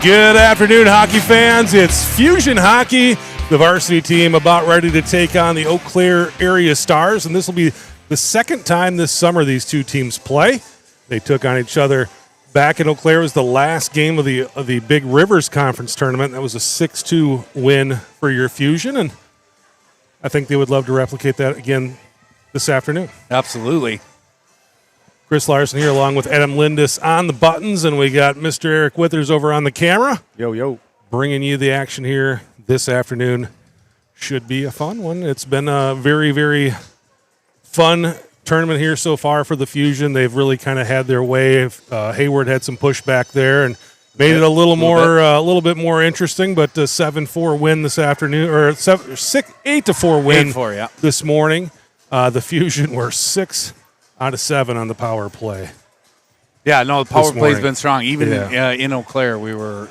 Good afternoon, hockey fans. It's Fusion Hockey, the varsity team about ready to take on the Eau Claire area Stars, and this will be the second time this summer these two teams play. They took on each other back in Eau Claire. It was the last game of the Big Rivers Conference tournament. That was a 6-2 win for your Fusion, and I think they would love to replicate that again this afternoon. Absolutely. Chris Larson here along with Adam Lindis on the buttons, and we got Mr. Eric Withers over on the camera. Yo. Bringing you the action here this afternoon. Should be a fun one. It's been a very, very fun tournament here so far for the Fusion. They've really kind of had their way. Hayward had some pushback there and made it a little bit more interesting, but a 7-4 win this afternoon, or 8-4 win this morning. The Fusion were 6 out of 7 on the power play. Yeah, no, the power play's been strong. Even in Eau Claire, we're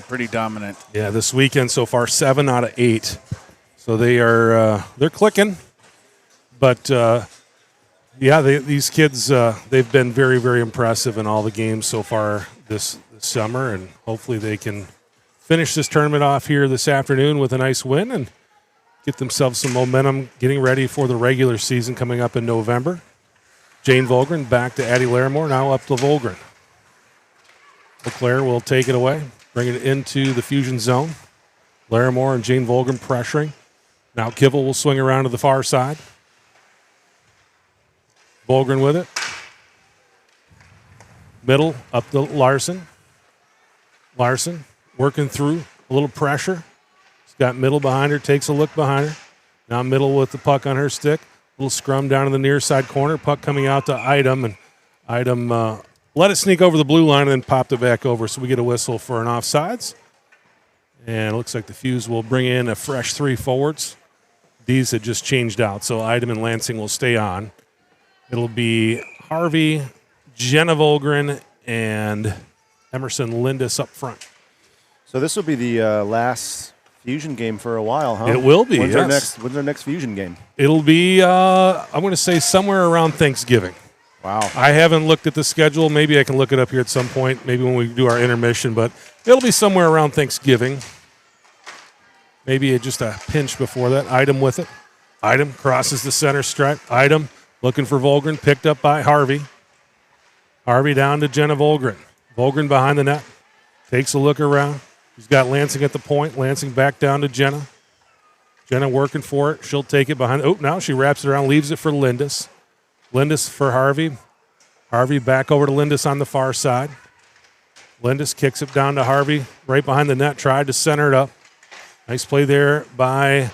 pretty dominant. Yeah, this weekend so far, 7 out of 8. So they're clicking. But these kids they've been very, very impressive in all the games so far this summer, and hopefully they can finish this tournament off here this afternoon with a nice win and get themselves some momentum, getting ready for the regular season coming up in November. Jane Volgren back to Addie Larimore, now up to Volgren. Eau Claire will take it away, bring it into the Fusion zone. Larimore and Jane Volgren pressuring. Now Kivel will swing around to the far side. Volgren with it. Middle up to Larson. Larson working through a little pressure. She's got Middle behind her, takes a look behind her. Now Middle with the puck on her stick. Little scrum down in the near side corner. Puck coming out to Idem, and Idem let it sneak over the blue line and then popped it back over. So we get a whistle for an offsides. And it looks like the Fuse will bring in a fresh 3 forwards. These had just changed out, so Idem and Lansing will stay on. It'll be Harvey, Jenna Volgren, and Emerson Lindis up front. So this will be the last Fusion game for a while, huh? It will be, When's yes. When's our next Fusion game? It'll be, I'm going to say, somewhere around Thanksgiving. Wow. I haven't looked at the schedule. Maybe I can look it up here at some point, maybe when we do our intermission, but it'll be somewhere around Thanksgiving. Maybe just a pinch before that. Idem with it. Idem crosses the center stripe. Idem looking for Volgren, picked up by Harvey. Harvey down to Jenna Volgren. Volgren behind the net. Takes a look around. He's got Lansing at the point. Lansing back down to Jenna. Jenna working for it. She'll take it behind. Oh, now she wraps it around, leaves it for Lindis. Lindis for Harvey. Harvey back over to Lindis on the far side. Lindis kicks it down to Harvey right behind the net. Tried to center it up. Nice play there by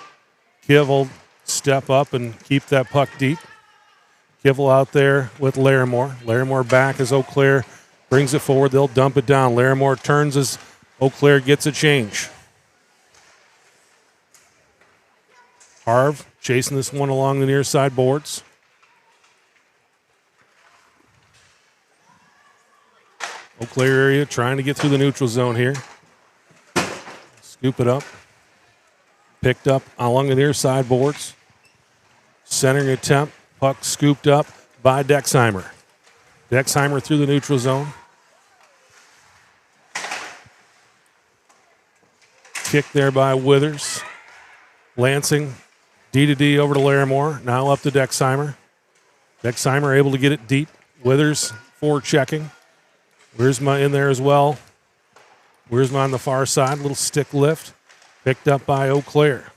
Kivel. Step up and keep that puck deep. Kivel out there with Larimore. Larimore back as Eau Claire brings it forward. They'll dump it down. Larimore turns as Eau Claire gets a change. Harv chasing this one along the near side boards. Eau Claire area trying to get through the neutral zone here. Scoop it up. Picked up along the near side boards. Centering attempt. Puck scooped up by Dexheimer. Dexheimer through the neutral zone. Kick there by Withers. Lansing, D-to-D over to Larimore. Now up to Dexheimer. Dexheimer able to get it deep. Withers forward checking. Wiersma in there as well. Wiersma on the far side. Little stick lift. Picked up by Eau Claire.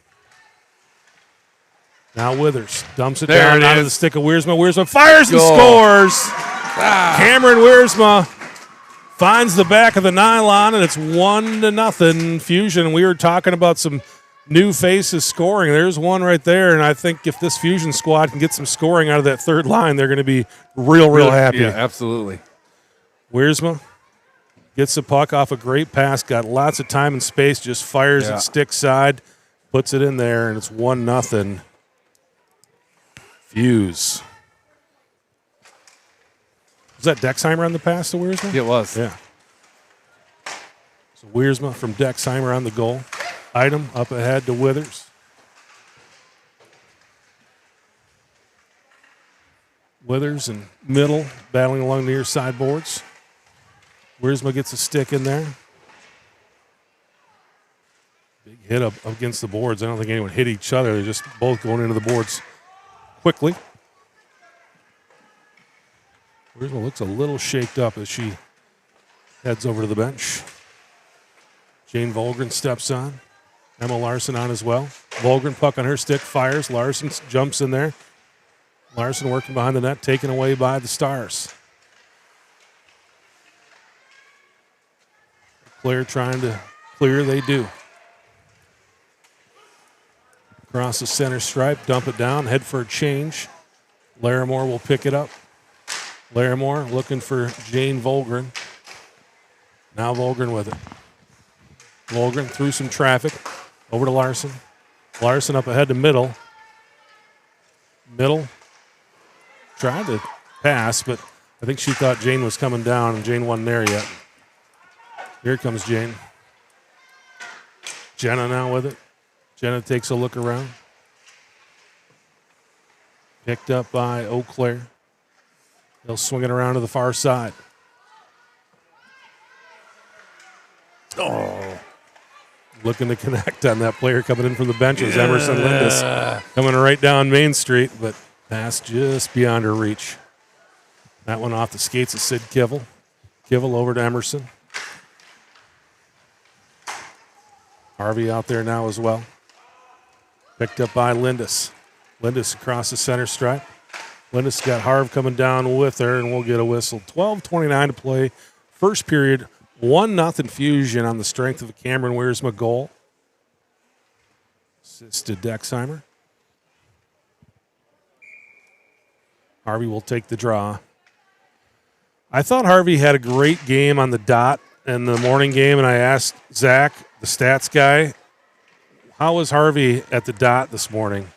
Now Withers dumps it down onto the stick of Wiersma. Wiersma fires and scores. Cameron Wiersma finds the back of the nylon, and it's 1-0 Fusion. We were talking about some new faces scoring. There's one right there, and I think if this Fusion squad can get some scoring out of that third line, they're going to be real happy. Yeah, absolutely. Wiersma gets the puck off a great pass, got lots of time and space, just fires it stick side, puts it in there, and it's 1-0 Fuse. Was that Dexheimer on the pass to Wiersma? It was. Yeah. So Wiersma from Dexheimer on the goal. Item up ahead to Withers. Withers and Middle battling along the near side boards. Wiersma gets a stick in there. Big hit up against the boards. I don't think anyone hit each other. They're just both going into the boards quickly. Wiersma looks a little shaked up as she heads over to the bench. Jane Volgren steps on. Emma Larson on as well. Volgren, puck on her stick, fires. Larson jumps in there. Larson working behind the net, taken away by the Stars. Player trying to clear, they do. Across the center stripe, dump it down, head for a change. Larimore will pick it up. Larimore looking for Jane Volgren. Now Volgren with it. Volgren through some traffic. Over to Larson. Larson up ahead to Middle. Middle tried to pass, but I think she thought Jane was coming down, and Jane wasn't there yet. Here comes Jane. Jenna now with it. Jenna takes a look around. Picked up by Eau Claire. They'll swing it around to the far side. Oh. Looking to connect on that player coming in from the bench was Emerson Lindis. Coming right down Main Street, but pass just beyond her reach. That one off the skates of Sid Kivel. Kivel over to Emerson. Harvey out there now as well. Picked up by Lindis. Lindis across the center stripe. Lindis got Harv coming down with her, and we'll get a whistle. 12:29 to play. First period, 1-0 Fusion on the strength of a Cameron Wiersma goal. Assist to Dexheimer. Harvey will take the draw. I thought Harvey had a great game on the dot in the morning game, and I asked Zach, the stats guy, how was Harvey at the dot this morning?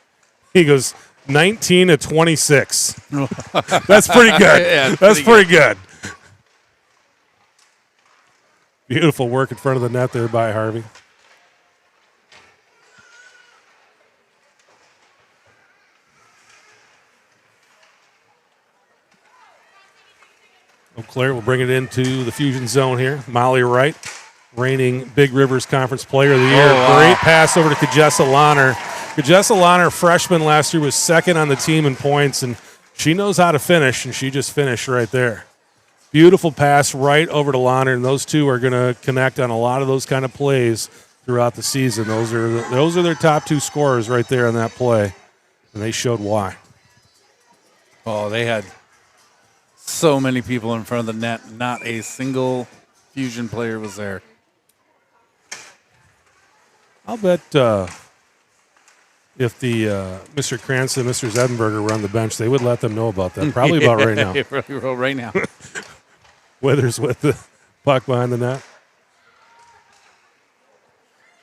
He goes, 19 to 26. That's pretty good. Yeah, that's pretty good. Beautiful work in front of the net there by Harvey. Eau Claire will bring it into the Fusion zone here. Molly Wright, reigning Big Rivers Conference Player of the Year. Wow. Great pass over to Kajessa Lahner. Kajessa Lahner, freshman last year, was second on the team in points, and she knows how to finish, and she just finished right there. Beautiful pass right over to Lahner, and those two are going to connect on a lot of those kind of plays throughout the season. Those are their top two scorers right there on that play, and they showed why. Oh, they had so many people in front of the net. Not a single Fusion player was there. I'll bet if the Mr. Cranston and Mr. Zedenberger were on the bench, they would let them know about that. Probably about right now. Right now. Withers with the puck behind the net.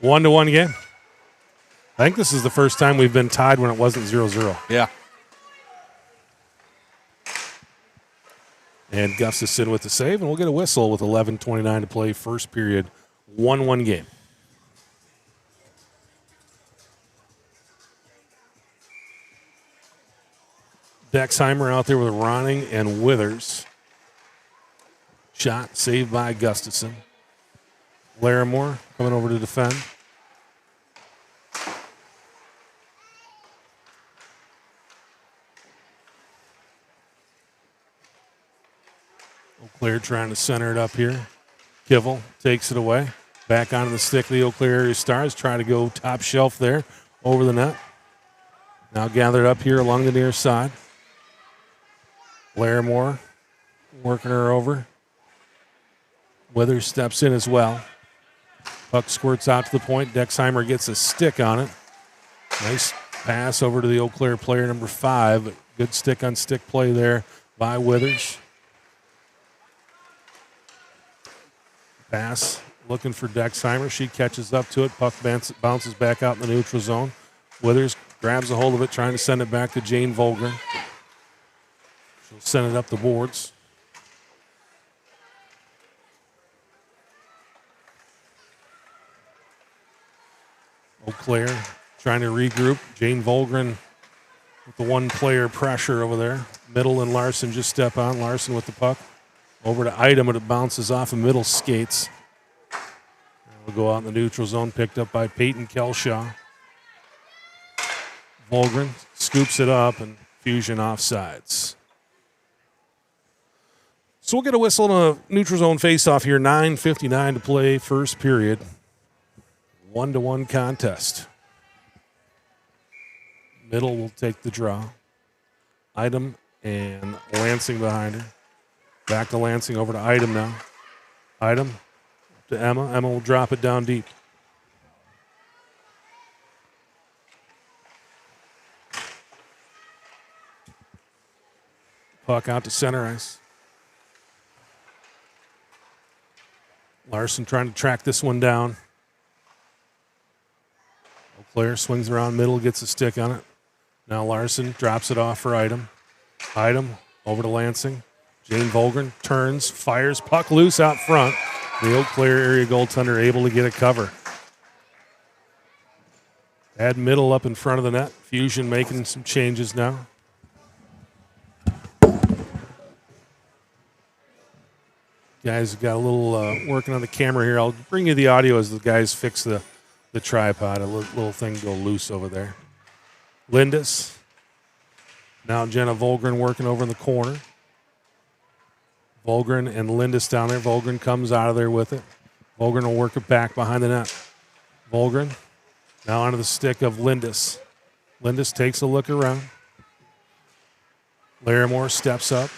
1-1 game. I think this is the first time we've been tied when it wasn't 0-0. Yeah. And Gustafson with the save, and we'll get a whistle with 11:29 to play. First period, 1-1 game. Dexheimer out there with Ronning and Withers. Shot saved by Gustafson. Larimore coming over to defend. Eau Claire trying to center it up here. Kivel takes it away. Back onto the stick of the Eau Claire area Stars. Try to go top shelf there over the net. Now gathered up here along the near side. Larimore working her over. Withers steps in as well. Puck squirts out to the point. Dexheimer gets a stick on it. Nice pass over to the Eau Claire player number 5. Good stick-on-stick play there by Withers. Pass looking for Dexheimer. She catches up to it. Puck bounces back out in the neutral zone. Withers grabs a hold of it, trying to send it back to Jane Volgren. She'll send it up the boards. Eau Claire trying to regroup. Jane Volgren with the one-player pressure over there. Middle and Larson just step on. Larson with the puck. Over to Item, and it bounces off of Middle skates. Will go out in the neutral zone, picked up by Peyton Kelshaw. Volgren scoops it up, and Fusion offsides. So we'll get a whistle and a neutral zone faceoff here. 9:59 to play, first period. 1-1 contest. Middle will take the draw. Item and Lansing behind her. Back to Lansing, over to Item now. Item to Emma. Emma will drop it down deep. Puck out to center ice. Larson trying to track this one down. Eau Claire swings around middle, gets a stick on it. Now Larson drops it off for Item. Item over to Lansing. Jane Volgren turns, fires, puck loose out front. The Eau Claire area goaltender able to get a cover. Add middle up in front of the net. Fusion making some changes now. Guys got a little working on the camera here. I'll bring you the audio as the guys fix the tripod. A little thing go loose over there. Lindis. Now Jenna Volgren working over in the corner. Volgren and Lindis down there. Volgren comes out of there with it. Volgren will work it back behind the net. Volgren now onto the stick of Lindis. Lindis takes a look around. Larimore steps up.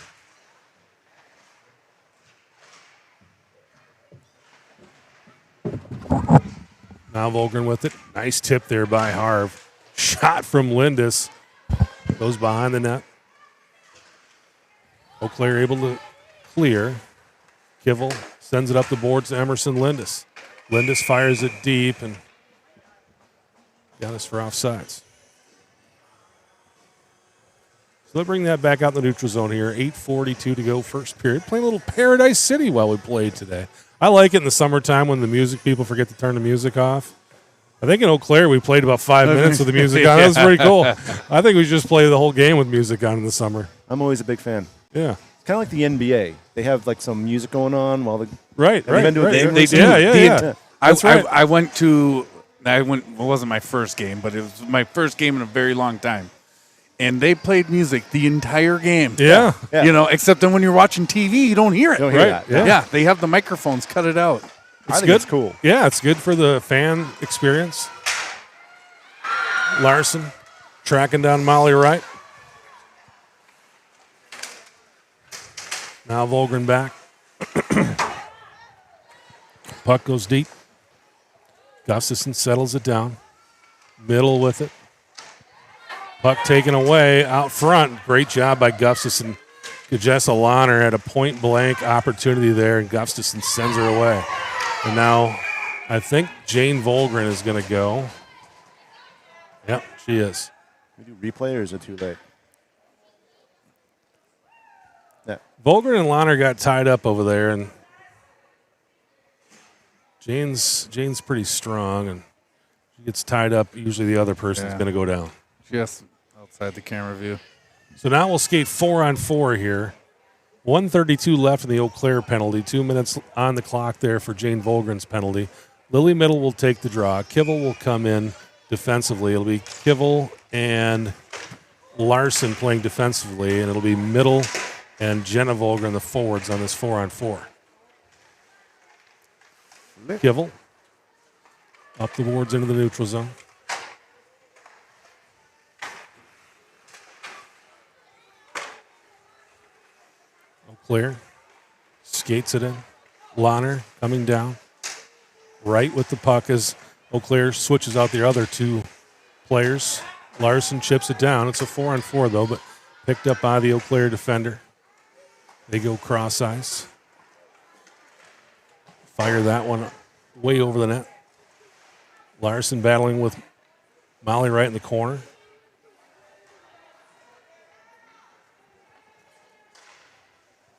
Now Volgren with it. Nice tip there by Harv. Shot from Lindis. Goes behind the net. Eau Claire able to clear. Kivel sends it up the boards to Emerson Lindis. Lindis fires it deep and got us for offsides. So they'll bring that back out in the neutral zone here. 8:42 to go, first period. Playing a little Paradise City while we played today. I like it in the summertime when the music people forget to turn the music off. I think in Eau Claire we played about 5 minutes with the music on. That was pretty cool. I think we should just play the whole game with music on in the summer. I'm always a big fan. Yeah. It's kind of like the NBA. They have like some music going on while the Right. Have you been to a game? They do. Yeah. That's right. I went to. It wasn't my first game, but it was my first game in a very long time. And they played music the entire game. Yeah. Yeah. You know, except then when you're watching TV, you don't hear it. You don't hear Right. that. Yeah. They have the microphones cut it out. I think good. it's cool. Yeah, it's good for the fan experience. Larson tracking down Molly Wright. Now Volgren back. Puck goes deep. Gustafson settles it down. Middle with it. Puck taken away out front. Great job by Gustafson. Gajessa Lahner had a point-blank opportunity there, and Gustafson sends her away. And now I think Jane Volgren is going to go. Yep, she is. We do replay or is it too late? Yeah. Volgren and Lahner got tied up over there, and Jane's pretty strong, and she gets tied up. Usually the other person's going to go down. Just outside the camera view. So now we'll skate 4-on-4 here. 1:32 left in the Eau Claire penalty. 2 minutes on the clock there for Jane Volgren's penalty. Lily Middle will take the draw. Kivel will come in defensively. It'll be Kivel and Larson playing defensively, and it'll be Middle and Jenna Volgren, the forwards, on this 4-on-4. Kivel up the boards into the neutral zone. Eau Claire skates it in. Lahner coming down. Right with the puck as Eau Claire switches out the other two players. Larson chips it down. It's a 4-on-4 though, but picked up by the Eau Claire defender. They go cross ice. Fire that one way over the net. Larson battling with Molly right in the corner.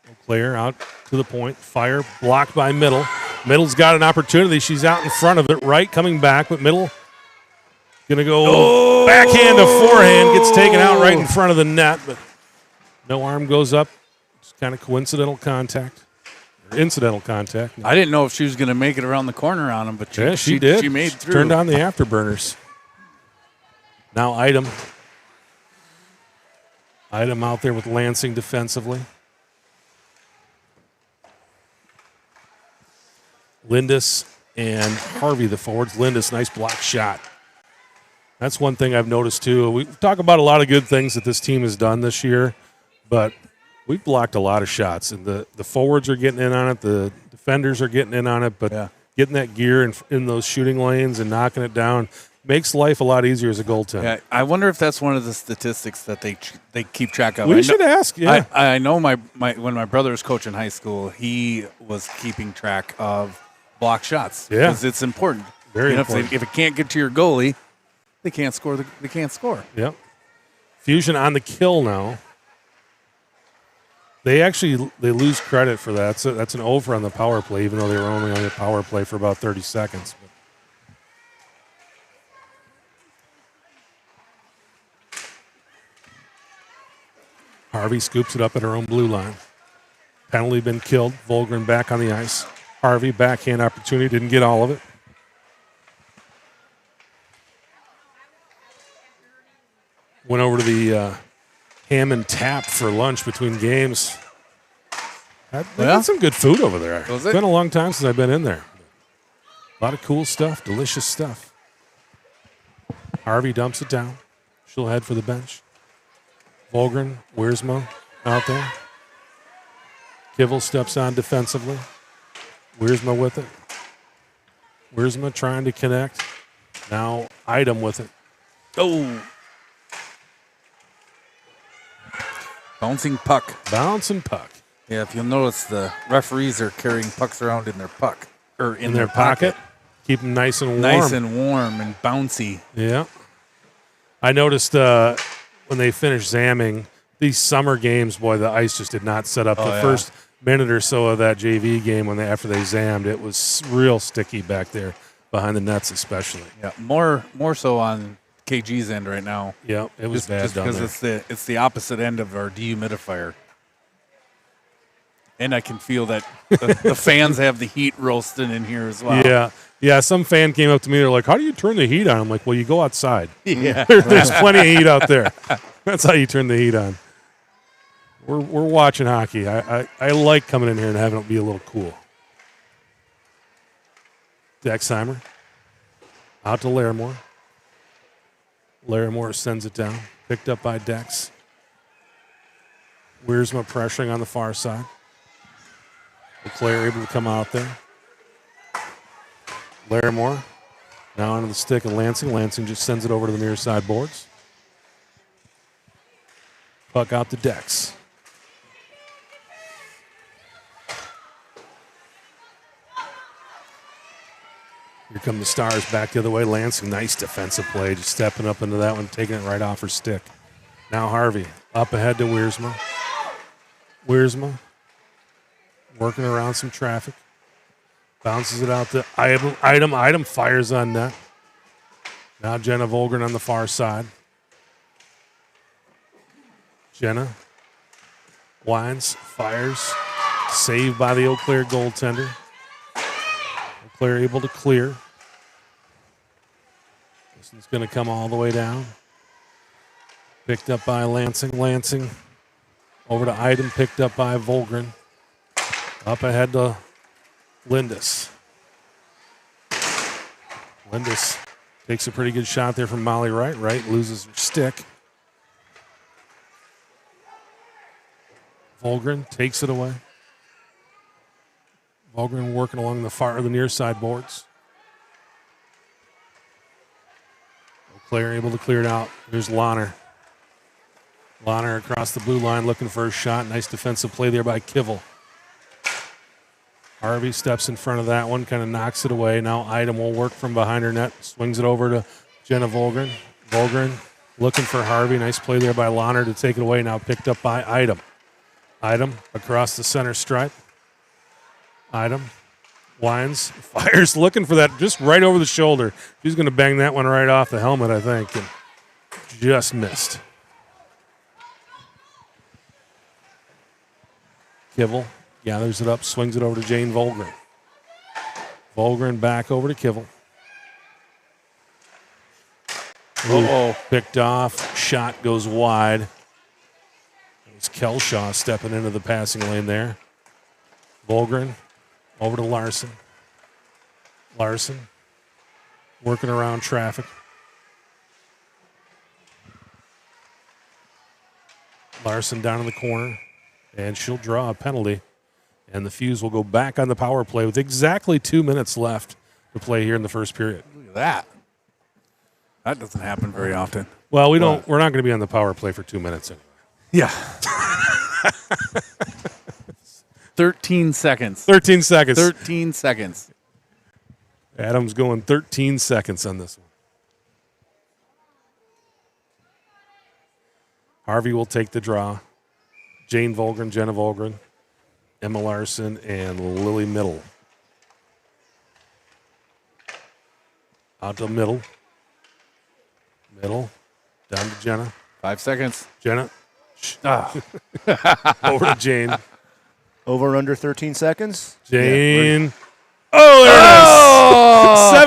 Eau Claire out to the point. Fire blocked by Middle. Middle's got an opportunity. She's out in front of it. Right coming back, but Middle going to go backhand to forehand. Gets taken out right in front of the net, but no arm goes up. It's kind of coincidental contact. incidental contact. I didn't know if she was going to make it around the corner on him, but She did. She made through. Turned on the afterburners. Now Item. Item out there with Lansing defensively. Lindis and Harvey, the forwards. Lindis, nice block shot. That's one thing I've noticed, too. We talk about a lot of good things that this team has done this year, but we've blocked a lot of shots. And the forwards are getting in on it. The defenders are getting in on it. But getting that gear in those shooting lanes and knocking it down makes life a lot easier as a goaltender. Yeah, I wonder if that's one of the statistics that they keep track of. We should ask, yeah. I know my when my brother was coaching high school, he was keeping track of block shots. Yeah. Because it's important. Very important. If it can't get to your goalie, they can't score. They can't score. Yep. Fusion on the kill now. They lose credit for that. So that's an over on the power play, even though they were only on the power play for about 30 seconds. Harvey scoops it up at her own blue line. Penalty been killed. Volgren back on the ice. Harvey, backhand opportunity, didn't get all of it. Went over to the Hammond Tap for lunch between games. They got some good food over there. It's been a long time since I've been in there. A lot of cool stuff, delicious stuff. Harvey dumps it down. She'll head for the bench. Volgren, Wiersma out there. Kivel steps on defensively. Wiersma with it. Wiersma trying to connect. Now Item with it. Oh. Bouncing puck. Bouncing puck. Yeah, if you'll notice, the referees are carrying pucks around in their puck. Or in their pocket. Keep them nice and warm. Nice and warm and bouncy. Yeah. I noticed when they finished zamming, these summer games, boy, the ice just did not set up. The first minute or so of that JV game after they zammed, it was real sticky back there behind the nets especially. Yeah, more so on KG's end right now. Yeah, it was bad just down because there. it's the opposite end of our dehumidifier. And I can feel that the fans have the heat roasting in here as well. Yeah. Some fan came up to me. They're like, "How do you turn the heat on?" I'm like, "Well, you go outside. Yeah, There's plenty of heat out there. That's how you turn the heat on." We're watching hockey. I like coming in here and having it be a little cool. Dexheimer out to Larimore. Larimore sends it down. Picked up by Dex. Wiersma pressuring on the far side. Leclerc able to come out there. Larimore now onto the stick of Lansing. Lansing just sends it over to the near side boards. Puck out to Dex. Here come the Stars back the other way. Lansing, nice defensive play, just stepping up into that one, taking it right off her stick. Now Harvey up ahead to Wiersma. Wiersma working around some traffic. Bounces it out to Item. Item fires on net. Now Jenna Volgren on the far side. Jenna winds, fires. Saved by the Eau Claire goaltender. Eau Claire able to clear. This one's going to come all the way down. Picked up by Lansing. Lansing over to Item, picked up by Volgren. Up ahead to Lindis. Lindis takes a pretty good shot there from Molly Wright. Wright loses her stick. Volgren takes it away. Volgren working along the near side boards. Eau Claire able to clear it out. Here's Lahner. Lahner across the blue line looking for a shot. Nice defensive play there by Kivel. Harvey steps in front of that one, kind of knocks it away. Now Item will work from behind her net, swings it over to Jenna Volgren. Volgren looking for Harvey. Nice play there by Lahner to take it away. Now picked up by Item. Item across the center stripe. Item winds, fires, looking for that just right over the shoulder. She's going to bang that one right off the helmet, I think, and just missed. Kivel gathers it up, swings it over to Jane Volgren. Volgren back over to Kivel. Picked off. Shot goes wide. It's Kelshaw stepping into the passing lane there. Volgren over to Larson. Larson working around traffic. Larson down in the corner, and she'll draw a penalty. And the Fuse will go back on the power play with exactly 2 minutes left to play here in the first period. Look at that. That doesn't happen very often. Well, we're not going to be on the power play for 2 minutes anyway. Yeah. 13 seconds. 13 seconds. 13 seconds. Adam's going 13 seconds on this one. Harvey will take the draw. Jane Volgren, Jenna Volgren, Emma Larson, and Lily Middle. Out to middle. Middle. Down to Jenna. 5 seconds. Jenna. Over to Jane. Over under 13 seconds. Jane. Oh, there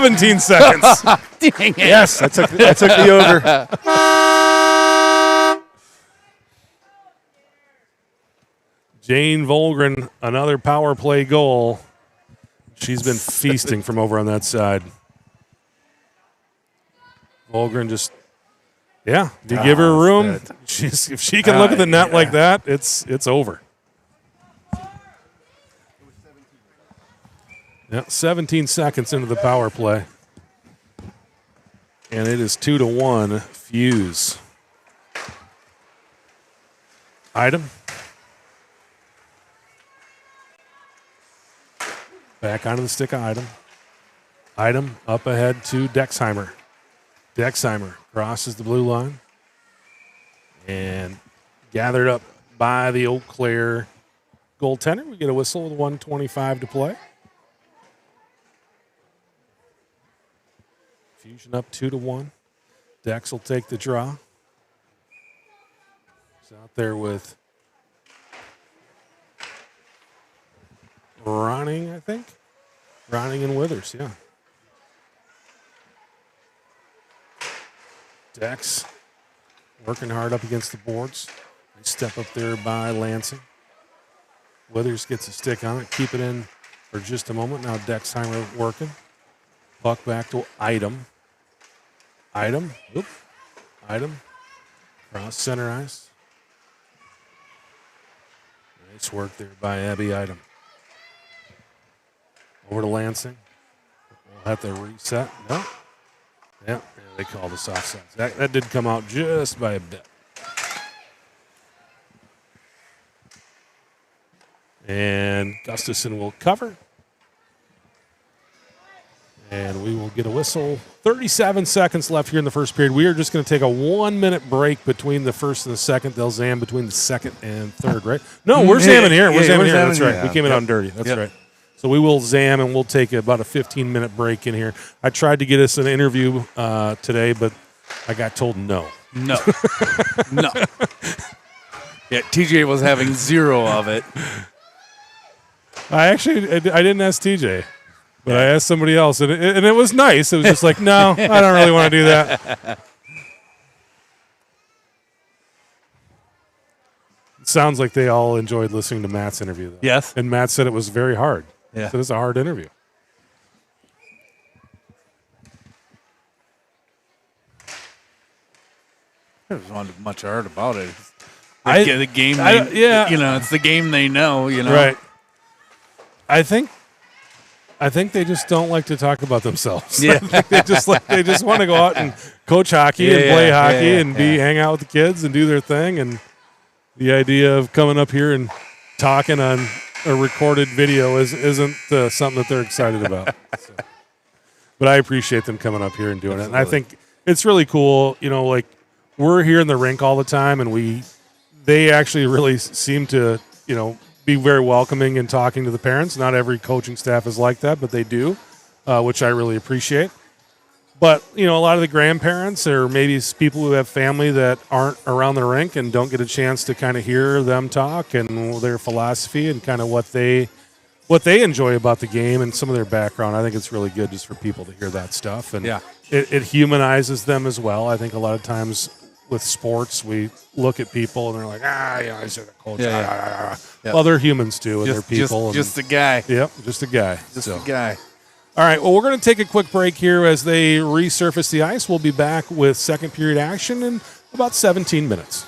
it is. 17 seconds. Dang it. Yes, I took the over. Jane Volgren, another power play goal. She's been feasting from over on that side. Volgren just, you give her room. If she can look at the net like that, it's over. Yeah, 17 seconds into the power play. And it is 2-1 Fuse. Item. Back onto the stick of Item. Item up ahead to Dexheimer. Dexheimer crosses the blue line. And gathered up by the Eau Claire goaltender. We get a whistle with 1:25 to play. Fusion up 2-1. Dex will take the draw. He's out there with Ronning, I think. Ronning and Withers, yeah. Dex working hard up against the boards. They step up there by Lansing. Withers gets a stick on it. Keep it in for just a moment. Now Dexheimer working. Puck back to Item. Item. Cross center ice. Nice work there by Abby Item. Over to Lansing. We'll have to reset. No. Yeah, they called us offsides. That did come out just by a bit. And Gustafson will cover. And we will get a whistle. 37 seconds left here in the first period. We are just going to take a 1 minute break between the first and the second. They'll zam between the second and third, right? No, we're zamming here. We're zamming here. That's right. We came in on dirty. That's right. So we will zam, and we'll take about a 15-minute break in here. I tried to get us an interview today, but I got told no. No. Yeah, TJ was having zero of it. I didn't ask TJ, but I asked somebody else, and it was nice. It was just like, no, I don't really want to do that. It sounds like they all enjoyed listening to Matt's interview, though. Yes. And Matt said it was very hard. Yeah. So it was a hard interview. There wasn't much hard about it. The game, it's the game they know, Right. I think they just don't like to talk about themselves. Yeah. they just want to go out and coach hockey and play hockey and hang out with the kids and do their thing. And the idea of coming up here and talking on a recorded video isn't something that they're excited about. So. But I appreciate them coming up here and doing it. And I think it's really cool. Like we're here in the rink all the time, and they actually really seem to, be very welcoming and talking to the parents. Not every coaching staff is like that, but they do, which I really appreciate. But, a lot of the grandparents or maybe people who have family that aren't around the rink and don't get a chance to kind of hear them talk and their philosophy and kind of what they enjoy about the game and some of their background. I think it's really good just for people to hear that stuff. And Yeah. it humanizes them as well. I think a lot of times with sports, we look at people and they're like, I said the coach. Yeah. Well, they're humans too, and they're people. Just a guy. Yep, just a guy. Just a guy. All right, well, we're going to take a quick break here as they resurface the ice. We'll be back with second period action in about 17 minutes.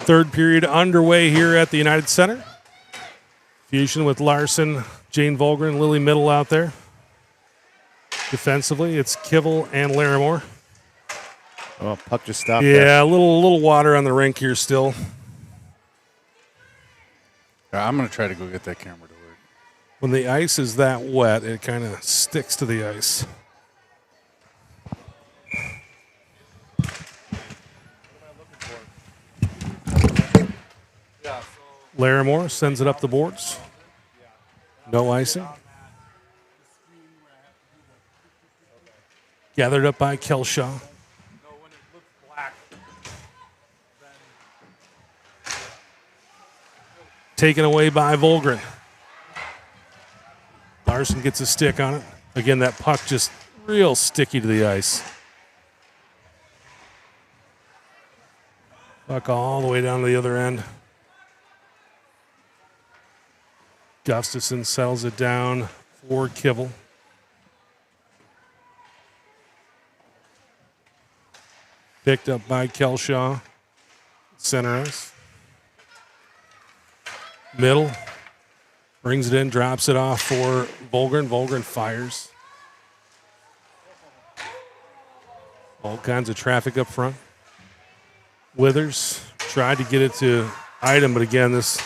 Third period underway here at the United Center. Fusion with Larson, Jane Volgren, Lily Middle out there. Defensively, it's Kivel and Larimore. Oh, puck just stopped there. Yeah, a little water on the rink here still. I'm going to try to go get that camera to work. When the ice is that wet, it kind of sticks to the ice. Larimore sends it up the boards. No icing. Gathered up by Kelshaw. Taken away by Volgren. Larson gets a stick on it. Again, that puck just real sticky to the ice. Puck all the way down to the other end. Gustafson settles it down for Kivel. Picked up by Kelshaw. Center ice. Middle. Brings it in, drops it off for Volgren. Volgren fires. All kinds of traffic up front. Withers tried to get it to Item, but again, this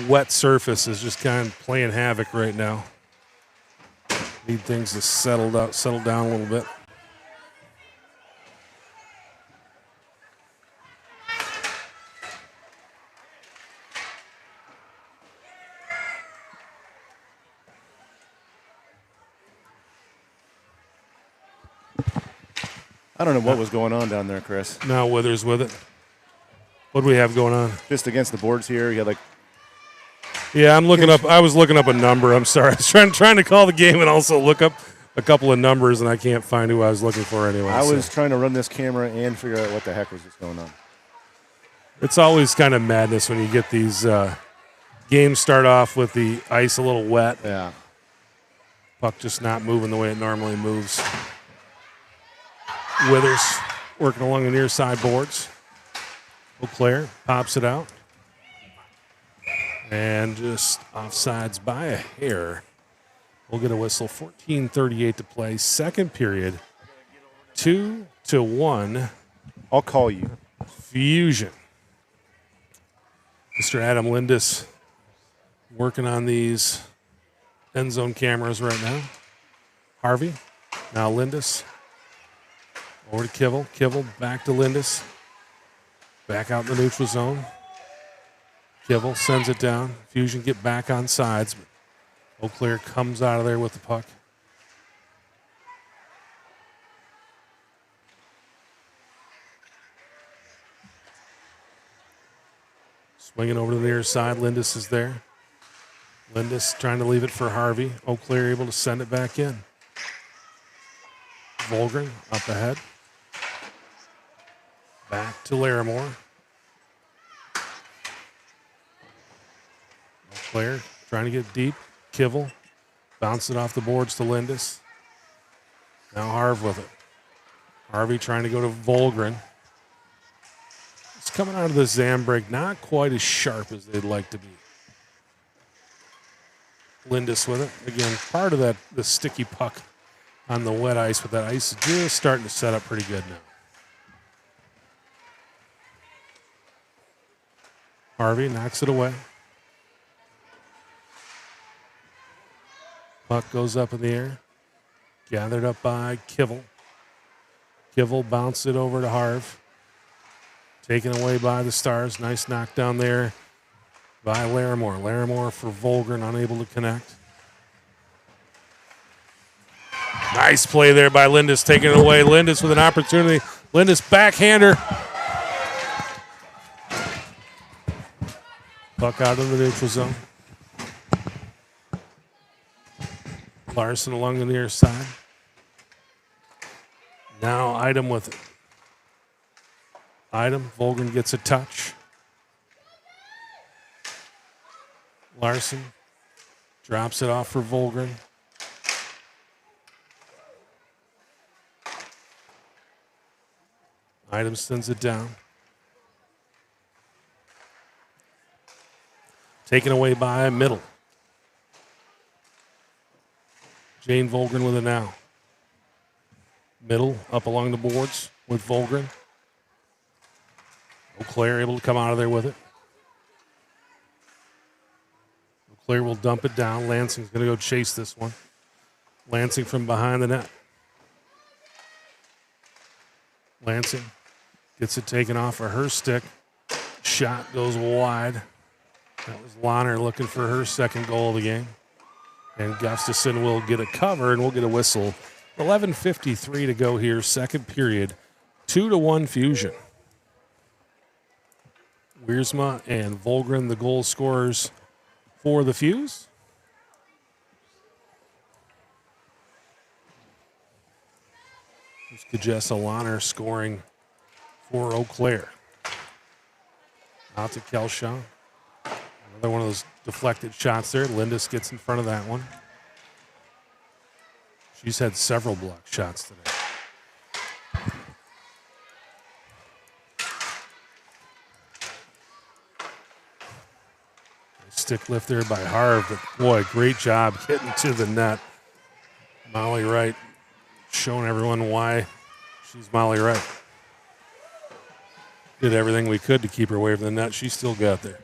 wet surface is just kind of playing havoc right now. Need things to settle down a little bit. I don't know what was going on down there, Chris. Now Withers with it. What do we have going on? Just against the boards here, you had like. Yeah, I was looking up a number. I'm sorry. I was trying to call the game and also look up a couple of numbers, and I can't find who I was looking for anyway. I was trying to run this camera and figure out what the heck was just going on. It's always kind of madness when you get these games start off with the ice a little wet. Yeah. Puck just not moving the way it normally moves. Withers working along the near side boards. Auclair pops it out. And just offsides by a hair. We'll get a whistle. 14:38 to play. Second period. 2-1. I'll call you. Fusion. Mr. Adam Lindis working on these end zone cameras right now. Harvey. Now Lindis. Over to Kivel. Kivel back to Lindis. Back out in the neutral zone. Kivel sends it down. Fusion get back on sides. Auclair comes out of there with the puck. Swinging over to the near side. Lindis is there. Lindis trying to leave it for Harvey. Auclair able to send it back in. Volgren up ahead. Back to Larimore. Auclair trying to get deep. Kivel bounce it off the boards to Lindis. Now Harv with it. Harvey trying to go to Volgren. It's coming out of the Zam break, not quite as sharp as they'd like to be. Lindis with it. Again, part of the sticky puck on the wet ice, but that ice is just starting to set up pretty good now. Harvey knocks it away. Puck goes up in the air. Gathered up by Kivel. Kivel bounced it over to Harv. Taken away by the Stars. Nice knockdown there by Larimore. Larimore for Volgren, unable to connect. Nice play there by Lindis, taking it away. Lindis with an opportunity. Lindis backhander. Puck out of the neutral zone. Larson along the near side. Now Item with it. Item, Volgren gets a touch. Larson drops it off for Volgren. Item sends it down. Taken away by Middle. Jane Volgren with it now. Middle up along the boards with Volgren. Eau Claire able to come out of there with it. Eau Claire will dump it down. Lansing's going to go chase this one. Lansing from behind the net. Lansing gets it taken off of her stick. Shot goes wide. That was Lahner looking for her second goal of the game. And Gustafson will get a cover, and we'll get a whistle. 11:53 to go here, second period. 2-1 Fusion. Wiersma and Volgren, the goal scorers for the Fuse. There's Kajessa Lahner scoring for Eau Claire. Out to Kelshaw. Another one of those deflected shots there. Lindis gets in front of that one. She's had several block shots today. Stick lift there by Harv, but boy, great job getting to the net. Molly Wright showing everyone why she's Molly Wright. Did everything we could to keep her away from the net. She still got there.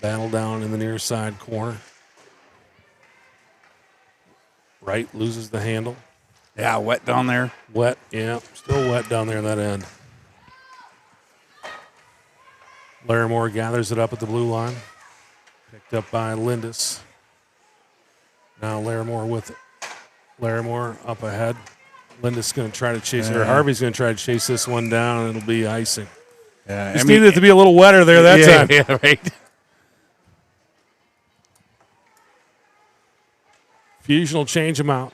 Battle down in the near side corner. Wright loses the handle. Yeah, wet down there. Wet, yeah. Still wet down there in that end. Larimore gathers it up at the blue line. Picked up by Lindis. Now Larimore with it. Larimore up ahead. Lindis going to try to chase her. Harvey's going to try to chase this one down, and it'll be icing. Yeah, Just needed it to be a little wetter there that time. Yeah, right. Fusion will change them out.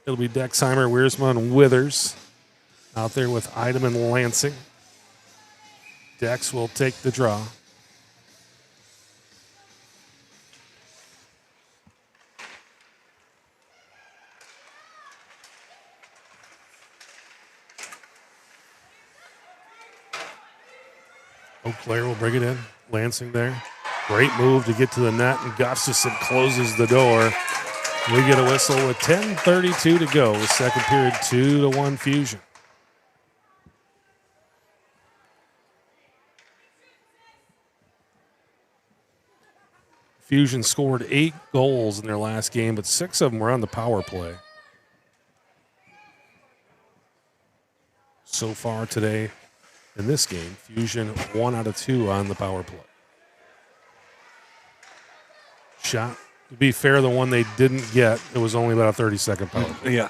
It'll be Dexheimer, Wiersma, and Withers out there with Idem and Lansing. Dex will take the draw. Eau Claire will bring it in. Lansing there. Great move to get to the net, and Gustafson closes the door. We get a whistle with 10:32 to go. The second period, 2-1 Fusion. Fusion scored 8 goals in their last game, but 6 of them were on the power play. So far today in this game, Fusion 1 out of 2 on the power play. Shot. To be fair, the one they didn't get, it was only about a 30-second power play. Yeah.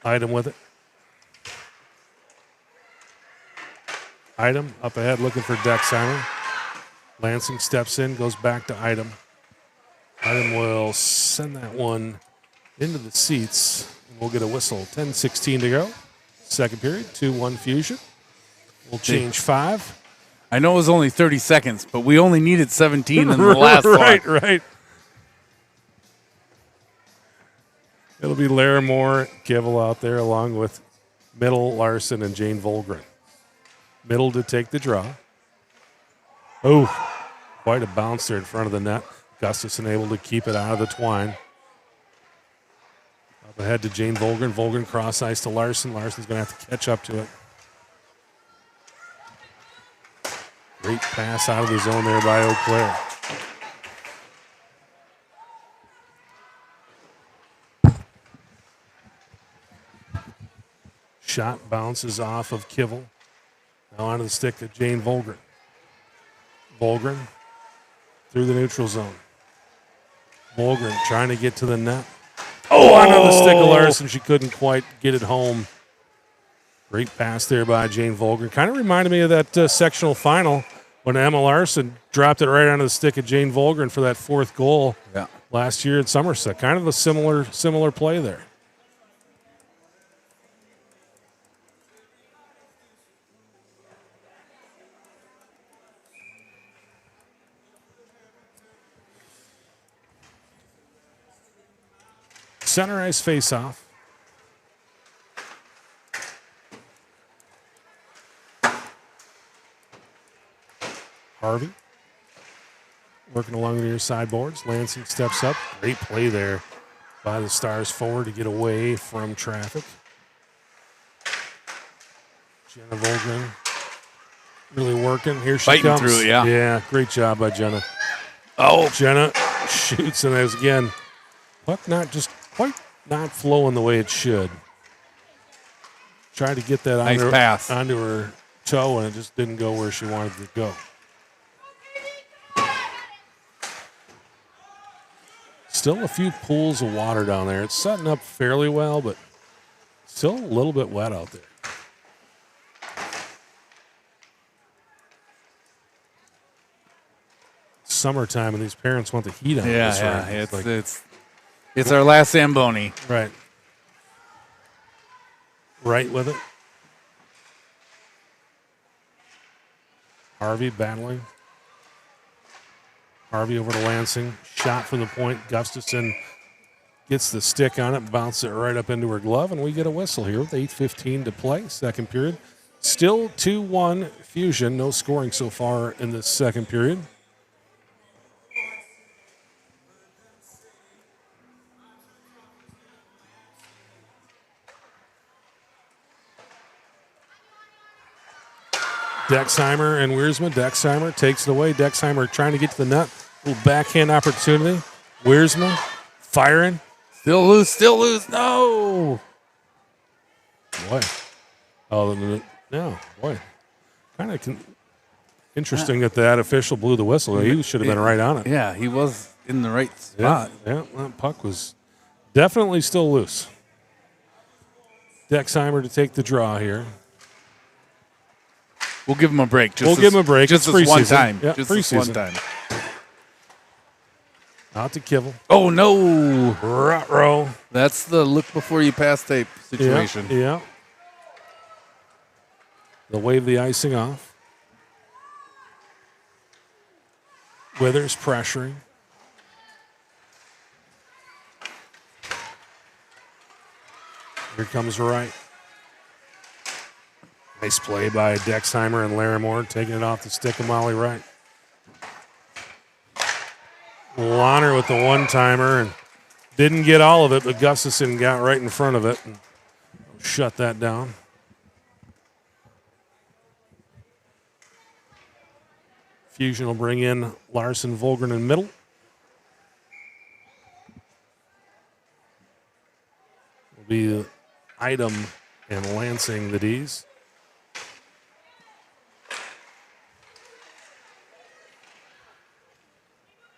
Idem with it. Idem up ahead looking for Dexheimer. Lansing steps in, goes back to Idem. Idem will send that one into the seats, and we'll get a whistle. 10:16 to go. Second period, 2-1 Fusion. We'll change 5. I know it was only 30 seconds, but we only needed 17 in the last one. Right. It'll be Larimore, Kivel out there along with Middle, Larson, and Jane Volgren. Middle to take the draw. Oh, quite a bounce there in front of the net. Gustafson able to keep it out of the twine. Up ahead to Jane Volgren. Volgren cross ice to Larson. Larson's going to have to catch up to it. Great pass out of the zone there by Eau Claire. Shot bounces off of Kivel. Now onto the stick of Jane Volgren. Volgren through the neutral zone. Volgren trying to get to the net. Oh, onto the stick of Larson. She couldn't quite get it home. Great pass there by Jane Volgren. Kind of reminded me of that sectional final when Emma Larson dropped it right onto the stick of Jane Volgren for that 4th goal last year at Somerset. Kind of a similar play there. Center ice face-off. Harvey working along the near sideboards. Lansing steps up. Great play there by the Stars forward to get away from traffic. Jenna Volgren really working. Here she Fighting comes. through it, yeah. Yeah, great job by Jenna. Oh, Jenna shoots, and there's again, puck not just quite not flowing the way it should. Tried to get that Nice pass. onto her toe, and it just didn't go where she wanted it to go. Still a few pools of water down there. It's setting up fairly well, but still a little bit wet out there. Summertime, and these parents want the heat on. yeah, this yeah. right? It's our last Zamboni. Right. Right with it. Harvey battling. Harvey over to Lansing. Shot from the point. Gustafson gets the stick on it, bounces it right up into her glove, and we get a whistle here with 8:15 to play, second period. Still 2-1 Fusion. No scoring so far in the second period. Dexheimer and Wiersma. Dexheimer takes it away. Dexheimer trying to get to the net. Little backhand opportunity. Wiersma firing. Still loose. No. Boy. Oh, no. Boy. Kind of interesting that official blew the whistle. He should have been right on it. Yeah, he was in the right spot. Yeah, that puck was definitely still loose. Dexheimer to take the draw here. We'll give him a break. We'll give him a break. Just It's this one preseason. time. Yeah, Just this one preseason. time. Out to Kivel. Oh, no. Ruh-roh. That's the look before you pass tape situation. Yeah. They'll wave the icing off. Withers pressuring. Here comes Wright. Nice play by Dexheimer and Larimore, taking it off the stick of Molly Wright. Lahner with the one-timer, and didn't get all of it, but Gustafson got right in front of it and shut that down. Fusion will bring in Larson, Volgren in middle. Will be Item and Lansing the Ds.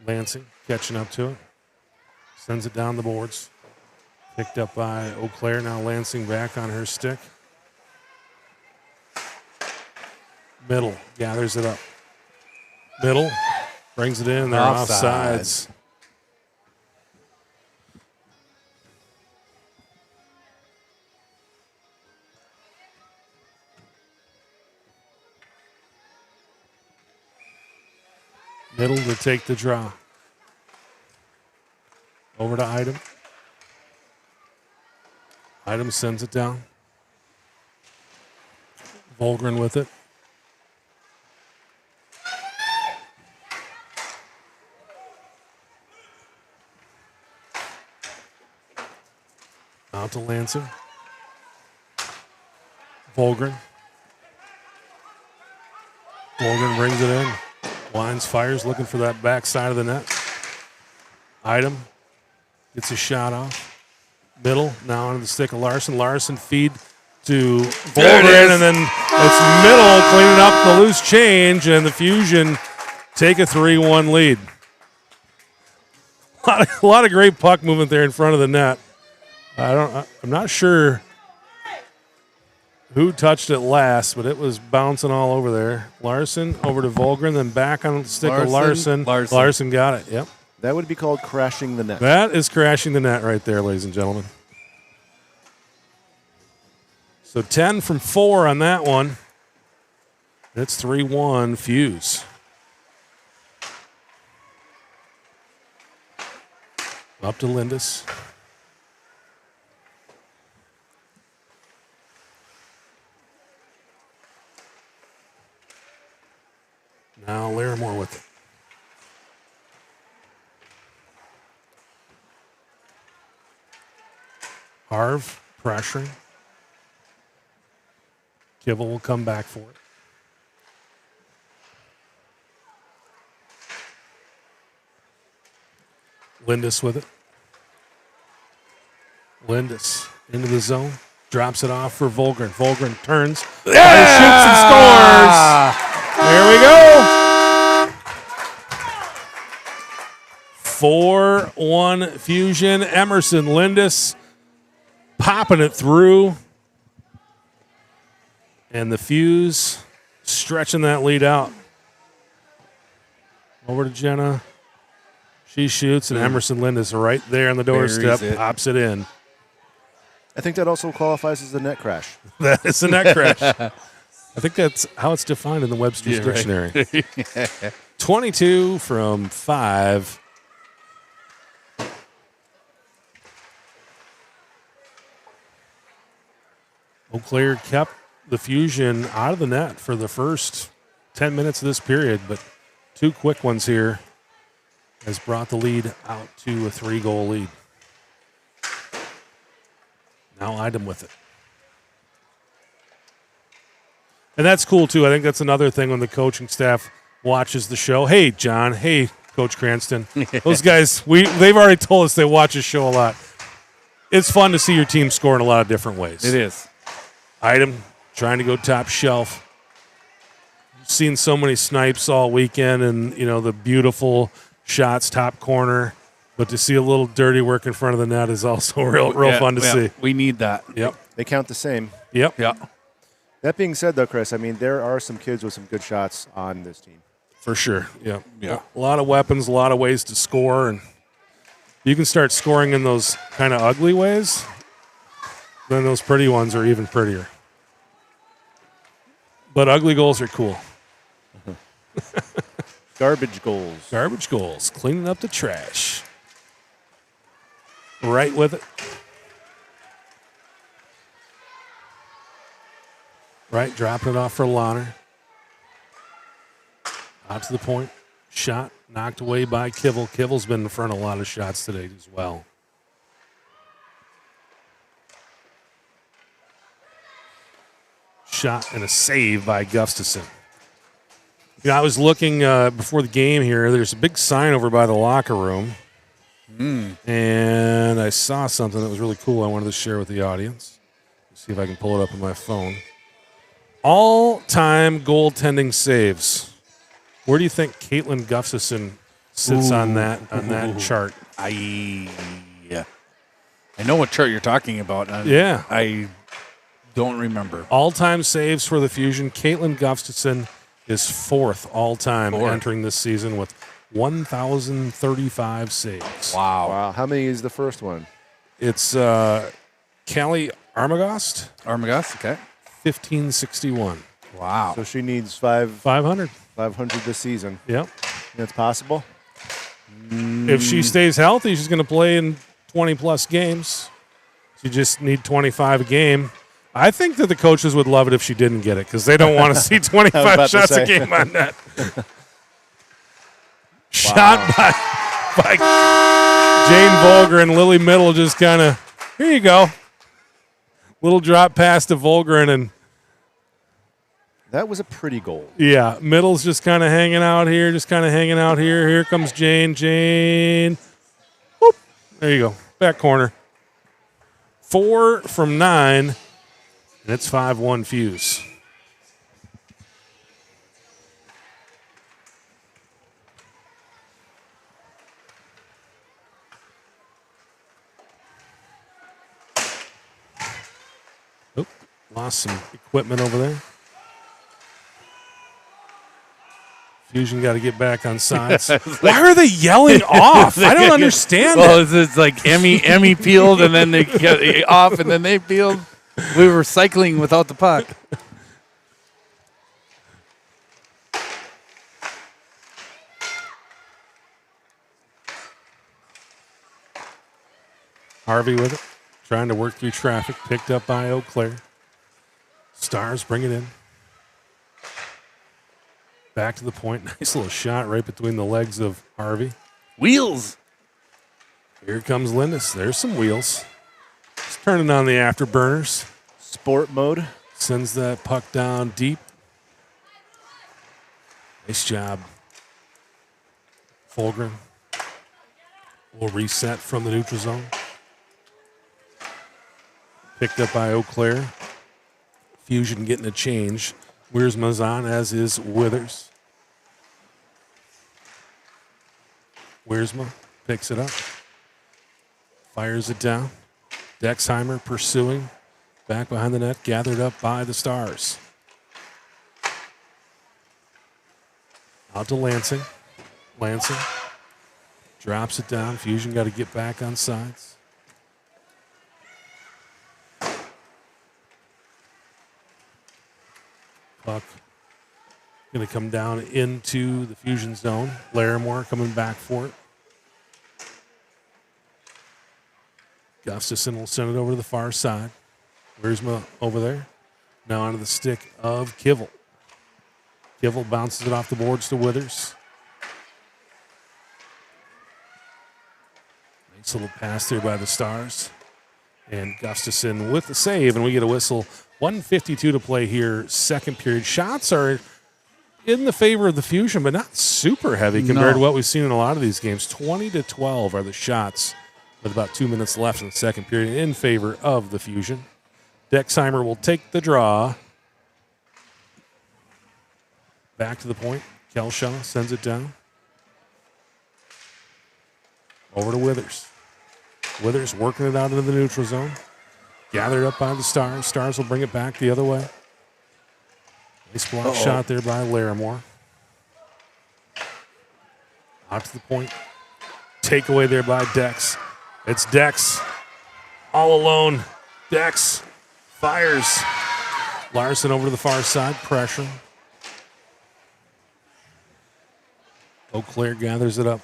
Lansing catching up to it. Sends it down the boards. Picked up by Eau Claire. Now Lansing back on her stick. Middle gathers it up. Middle brings it in. They're offsides. Middle to take the draw. Over to Item. Item sends it down. Volgren with it. Out to Lansing. Volgren. Volgren brings it in. Lines fires, looking for that back side of the net. Item gets a shot off. Middle, now onto the stick of Larson. Larson feed to Volgren, and then it's Middle cleaning up the loose change, and the Fusion take a 3-1 lead. A lot of great puck movement there in front of the net. I'm not sure who touched it last, but it was bouncing all over there. Larson over to Volgren, then back on the stick of Larson. Larson got it, yep. That would be called crashing the net. That is crashing the net right there, ladies and gentlemen. So 10 from 4 on that one. It's 3-1 Fuse. Up to Lindis. Now Larimore with it. Harv pressuring. Kibble will come back for it. Lindis with it. Lindis into the zone. Drops it off for Volgren. Volgren turns. Yeah! Shoots and scores. There we go. 4-1 Fusion. Emerson Lindis popping it through. And the Fuse stretching that lead out. Over to Jenna. She shoots, and Emerson Lindis right there on the doorstep, pops it in. I think that also qualifies as a net crash. That is a net crash. I think that's how it's defined in the Webster's Dictionary. Right. 22 from 5. Eau Claire kept the Fusion out of the net for the first 10 minutes of this period, but two quick ones here has brought the lead out to a 3-goal lead. Now Idem with it. And that's cool, too. I think that's another thing when the coaching staff watches the show. Hey, John. Hey, Coach Cranston. Those guys, they've already told us they watch the show a lot. It's fun to see your team score in a lot of different ways. It is. Idem trying to go top shelf. Seen so many snipes all weekend and, you know, the beautiful shots, top corner. But to see a little dirty work in front of the net is also real fun to see. We need that. Yep. They count the same. Yep. Yeah. That being said, though, Chris, I mean, there are some kids with some good shots on this team. For sure. Yeah. Yeah. A lot of weapons, a lot of ways to score. And you can start scoring in those kind of ugly ways. Then those pretty ones are even prettier. But ugly goals are cool. Garbage goals. Garbage goals. Cleaning up the trash. Right with it. Right, dropping it off for Launer. Out to the point. Shot knocked away by Kivel. Kivel's been in front of a lot of shots today as well. Shot and a save by Gustafson. You know, I was looking before the game here. There's a big sign over by the locker room. And I saw something that was really cool I wanted to share with the audience. Let's see if I can pull it up on my phone. All-time goaltending saves. Where do you think Caitlin Gustafson sits on that chart? I know what chart you're talking about. Yeah. I don't remember. All-time saves for the Fusion. Caitlin Gustafson is fourth all-time entering this season with 1,035 saves. Wow. How many is the first one? It's Callie Armagost. Armagost, okay. 1561. Wow. So she needs 500. 500 this season. Yep. That's possible? If she stays healthy, she's going to play in 20-plus games. She just need 25 a game. I think that the coaches would love it if she didn't get it because they don't want to see 25 shots a game on net. Shot by Jane Volger and Lily Middle just kind of, here you go. Little drop pass to Volgren, and that was a pretty goal. Yeah, Middle's just kind of hanging out here, Here comes Jane. Whoop. There you go. Back corner. 4 from 9, and it's 5-1 Fuse. Oop, lost some equipment over there. Fusion got to get back on sides. Why are they yelling off? I don't understand well, it's like Emmy peeled, and then they get off, and then they peeled. We were cycling without the puck. Harvey with it, trying to work through traffic, picked up by Eau Claire. Stars bring it in. Back to the point. Nice little shot right between the legs of Harvey. Wheels. Here comes Lindis. There's some wheels. He's turning on the afterburners. Sport mode. Sends that puck down deep. Nice job. Fulgren will reset from the neutral zone. Picked up by Eau Claire. Fusion getting a change. Wiersma's on, as is Withers. Wiersma picks it up. Fires it down. Dexheimer pursuing. Back behind the net, gathered up by the Stars. Out to Lansing. Lansing drops it down. Fusion got to get back on sides. Puck going to come down into the Fusion zone. Larimore coming back for it. Gustafson will send it over to the far side. Wiersma over there. Now onto the stick of Kivel. Kivel bounces it off the boards to Withers. Nice little pass there by the Stars. And Gustafson with the save, and we get a whistle. 1:52 to play here, second period. Shots are in the favor of the Fusion, but not super heavy compared to what we've seen in a lot of these games. 20-12 are the shots with about 2 minutes left in the second period in favor of the Fusion. Dexheimer will take the draw. Back to the point. Kelshaw sends it down. Over to Withers. Withers working it out into the neutral zone. Gathered up by the Stars. Stars will bring it back the other way. Nice block shot there by Larimore. Out to the point. Takeaway there by Dex. It's Dex. All alone. Dex fires. Larson over to the far side. Pressure. Eau Claire gathers it up.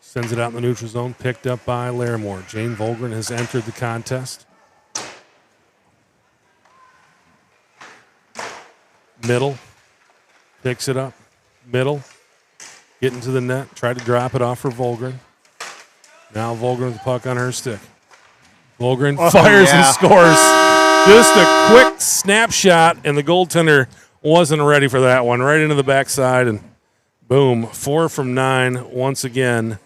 Sends it out in the neutral zone. Picked up by Larimore. Jane Volgren has entered the contest. Middle. Picks it up. Middle. Getting to the net. Tried to drop it off for Volgren. Now Volgren with the puck on her stick. Volgren fires and scores. Just a quick snapshot, and the goaltender wasn't ready for that one. Right into the backside, and boom. 4 from 9 once again.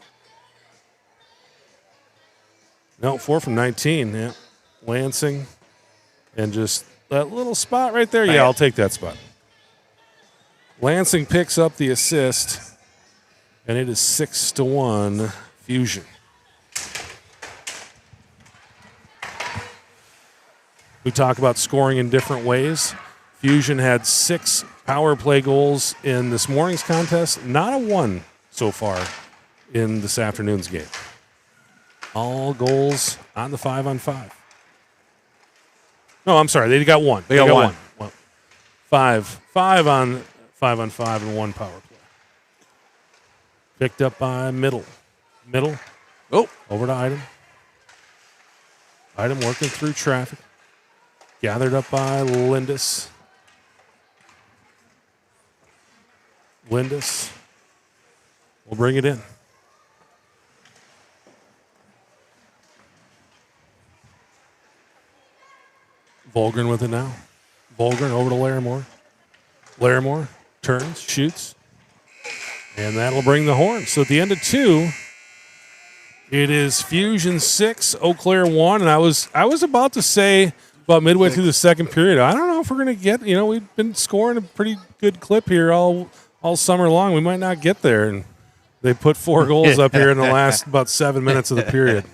No, 4 from 19. Yeah. Lansing. And just that little spot right there. Yeah, I'll take that spot. Lansing picks up the assist, and it is 6-1 Fusion. We talk about scoring in different ways. Fusion had 6 power play goals in this morning's contest. Not a 1 so far in this afternoon's game. All goals on the 5-on-5. No, I'm sorry. They got 1. They got one. Well, 5 on 5-on-5 and 1 power play. Picked up by Middle. Middle. Oh, Over to Idem. Idem working through traffic. Gathered up by Lindis. Lindis will bring it in. Volgren with it now. Volgren over to Larimore. Larimore turns, shoots, and that'll bring the horn. So at the end of 2, it is Fusion 6, Eau Claire 1, and I was about to say about midway through the second period, I don't know if we're going to get, we've been scoring a pretty good clip here all summer long. We might not get there, and they put 4 goals up here in the last about 7 minutes of the period.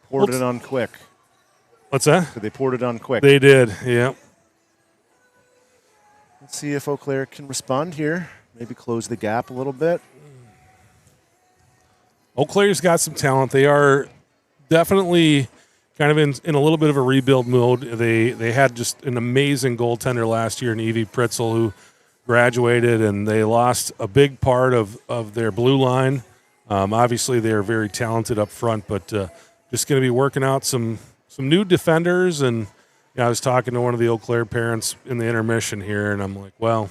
Poured it on quick. What's that? So they poured it on quick. They did, yeah. Let's see if Eau Claire can respond here. Maybe close the gap a little bit. Eau Claire's got some talent. They are definitely kind of in a little bit of a rebuild mode. They had just an amazing goaltender last year in Evie Pritzel, who graduated, and they lost a big part of their blue line. Obviously, they are very talented up front, but just going to be working out some new defenders and I was talking to one of the Eau Claire parents in the intermission here, and I'm like, well,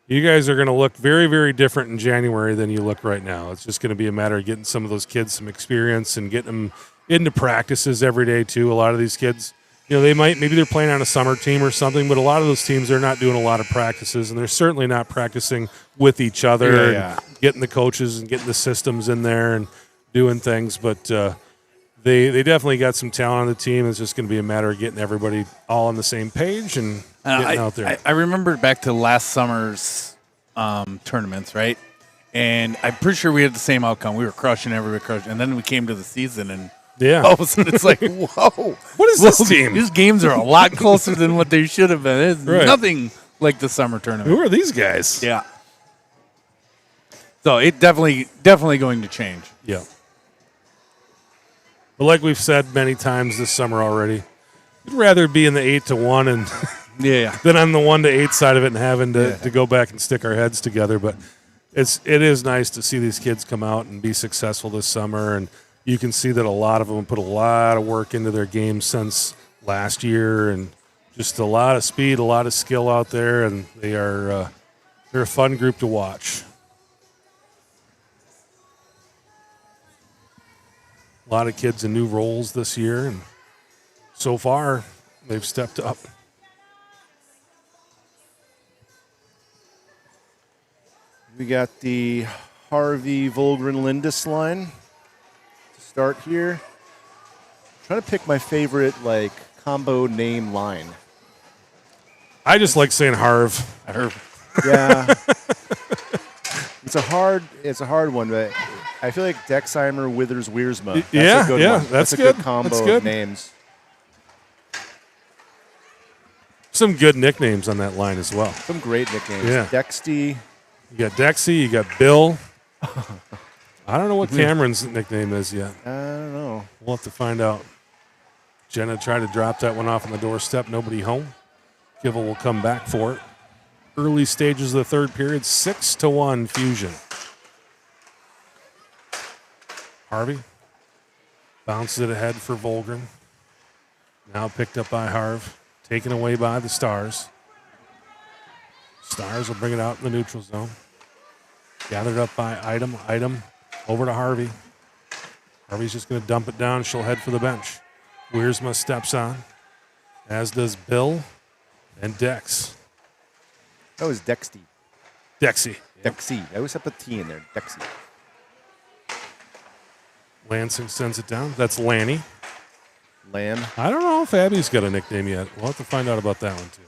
you guys are going to look very, very different in January than you look right now. It's just going to be a matter of getting some of those kids some experience and getting them into practices every day too. A lot of these kids, maybe they're playing on a summer team or something, but a lot of those teams, they're not doing a lot of practices, and they're certainly not practicing with each other and getting the coaches and getting the systems in there and doing things. But they definitely got some talent on the team. It's just going to be a matter of getting everybody all on the same page and getting out there. I remember back to last summer's tournaments, right? And I'm pretty sure we had the same outcome. We were crushing everybody, and then we came to the season, and all of a sudden it's like, whoa, what is this team? These games are a lot closer than what they should have been. It's nothing like the summer tournament. Who are these guys? Yeah. So it definitely going to change. Yeah. But like we've said many times this summer already, you'd rather be in the 8-1 and than on the 1-8 side of it and having to go back and stick our heads together. But it is nice to see these kids come out and be successful this summer, and you can see that a lot of them put a lot of work into their games since last year, and just a lot of speed, a lot of skill out there, and they're a fun group to watch. A lot of kids in new roles this year, and so far they've stepped up. We got the Harvey Volgren Lindis line to start here. I'm trying to pick my favorite combo name line. I just like saying Harv. Yeah. It's a hard one, but I feel like Dexheimer, Withers, Wiersma. That's a good one. That's a good. good combo That's good. of names. Some good nicknames on that line as well. Some great nicknames. Yeah. Dexty. You got Dexy, you got Bill. I don't know what Cameron's nickname is yet. I don't know. We'll have to find out. Jenna tried to drop that one off on the doorstep. Nobody home. Kivel will come back for it. Early stages of the third period, 6-1 Fusion. Harvey bounces it ahead for Volgren. Now picked up by Harv, taken away by the Stars. Stars will bring it out in the neutral zone. Gathered up by Item. Item over to Harvey. Harvey's just going to dump it down. She'll head for the bench. Wiersma steps on, as does Bill and Dex. That was Dexty. Dexy. Dexy. I always have the T in there. Dexy. Lansing sends it down. That's Lanny. Lan. I don't know if Abby's got a nickname yet. We'll have to find out about that one, too.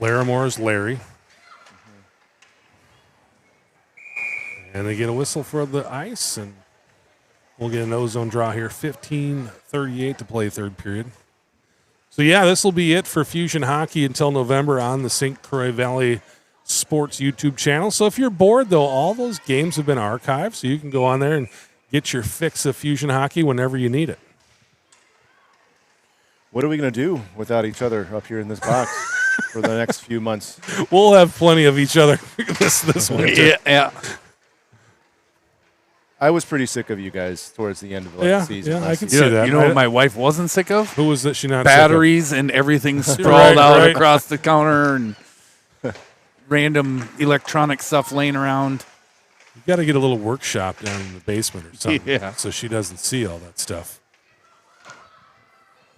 Laramore's Larry. And they get a whistle for the ice, and we'll get an ozone draw here. 15:38 to play third period. So, this will be it for Fusion Hockey until November on the St. Croix Valley Sports YouTube channel. So if you're bored, though, all those games have been archived, so you can go on there and get your fix of Fusion Hockey whenever you need it. What are we going to do without each other up here in this box for the next few months? We'll have plenty of each other this winter. Yeah. I was pretty sick of you guys towards the end of the season. Yeah, I can You see know, that. you know what my wife wasn't sick of? Who was that she not Batteries and everything sprawled out right. across the counter and random electronic stuff laying around. You got to get a little workshop down in the basement or something, Yeah. so she doesn't see all that stuff.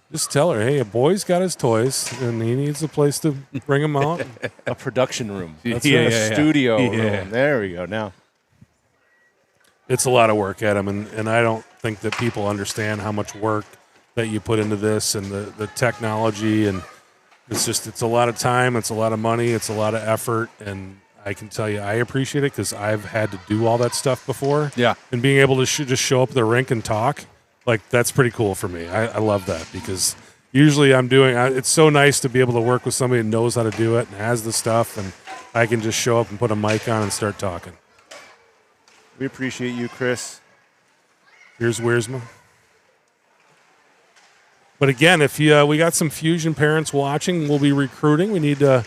Just tell her, hey, a boy's got his toys, and he needs a place to bring them out. A production room. That's Yeah, right. A studio Yeah. room. There we go. Now, It's a lot of work, Adam, and I don't think that people understand how much work that you put into this and the technology, and it's a lot of time, it's a lot of money, it's a lot of effort, and I can tell you I appreciate it because I've had to do all that stuff before. Yeah. And being able to just show up at the rink and talk, that's pretty cool for me. I love that because usually it's so nice to be able to work with somebody that knows how to do it and has the stuff, and I can just show up and put a mic on and start talking. we appreciate you, Chris. Here's Wiersma. But again, if we got some Fusion parents watching, we'll be recruiting. We need a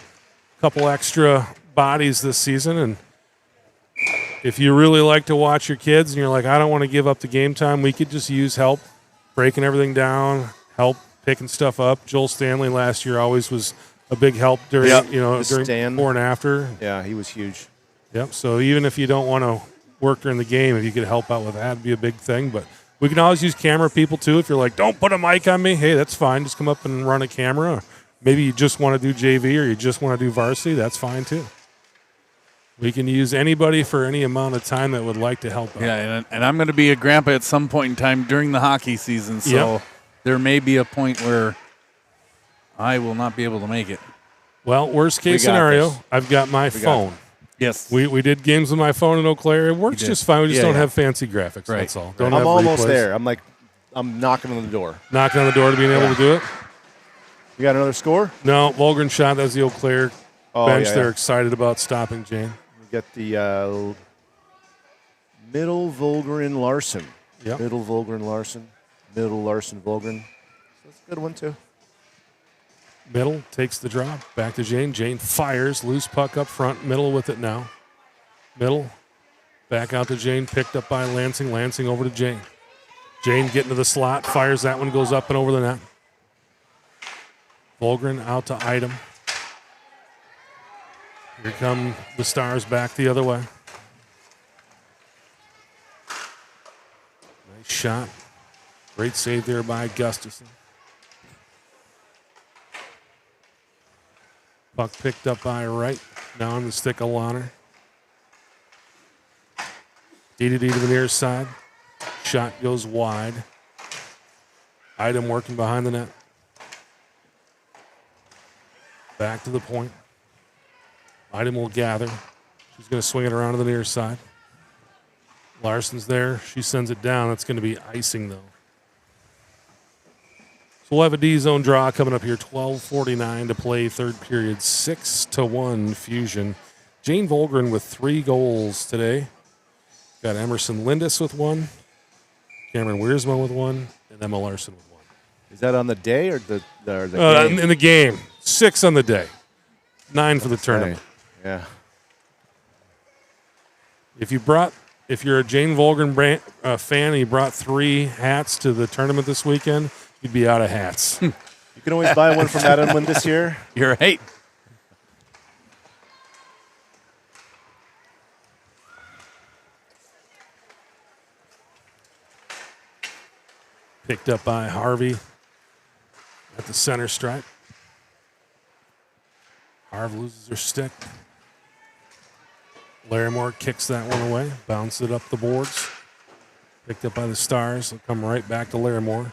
couple extra bodies this season, and if you really like to watch your kids and you're like, I don't want to give up the game time, we could just use help breaking everything down, help picking stuff up. Joel Stanley last year always was a big help during during before and after. Yeah, he was huge. Yep. So even if you don't want to work during the game, if you could help out with that, it'd be a big thing. But we can always use camera people too. If you're like, don't put a mic on me, hey, that's fine. Just come up and run a camera. Maybe you just want to do JV or you just want to do varsity. That's fine too. We can use anybody for any amount of time that would like to help out. Yeah, and I'm going to be a grandpa at some point in time during the hockey season, so there may be a point where I will not be able to make it. Well, worst case scenario, I've got my phone. Yes. We did games with my phone in Eau Claire. It works just fine. We just don't have fancy graphics. Right. That's all. I'm almost there. I'm knocking on the door. Knocking on the door to being able to do it. You got another score? No, Volgren shot. That's the Eau Claire bench. They're excited about stopping Jane. We got the middle Volgren Larson. Yep. Middle Volgren Larson. Middle Larson Volgren. That's a good one too. Middle takes the drop. Back to Jane. Jane fires. Loose puck up front. Middle with it now. Middle. Back out to Jane. Picked up by Lansing. Lansing over to Jane. Jane getting to the slot. Fires that one. Goes up and over the net. Volgren out to Item. Here come the Stars back the other way. Nice shot. Great save there by Gustafson. Puck picked up by Wright. Now on the stick of Lahner. D to the near side. Shot goes wide. Item working behind the net. Back to the point. Item will gather. She's going to swing it around to the near side. Larson's there. She sends it down. That's going to be icing, though. So we'll have a D-zone draw coming up here. 12:49 to play, third period. 6-1 Fusion. Jane Volgren with 3 goals today. Got Emerson Lindis with 1. Cameron Wiersma with 1. And Emma Larson with 1. Is that on the day or the game? In the game. 6 on the day. 9 for the tournament. Yeah. If you're a Jane Volgren fan and you brought 3 hats to the tournament this weekend, you'd be out of hats. You can always buy one from Adam Lynn this year. You're right. Picked up by Harvey at the center stripe. Harv loses her stick. Larimore kicks that one away, bounces it up the boards. Picked up by the Stars. It'll come right back to Larimore.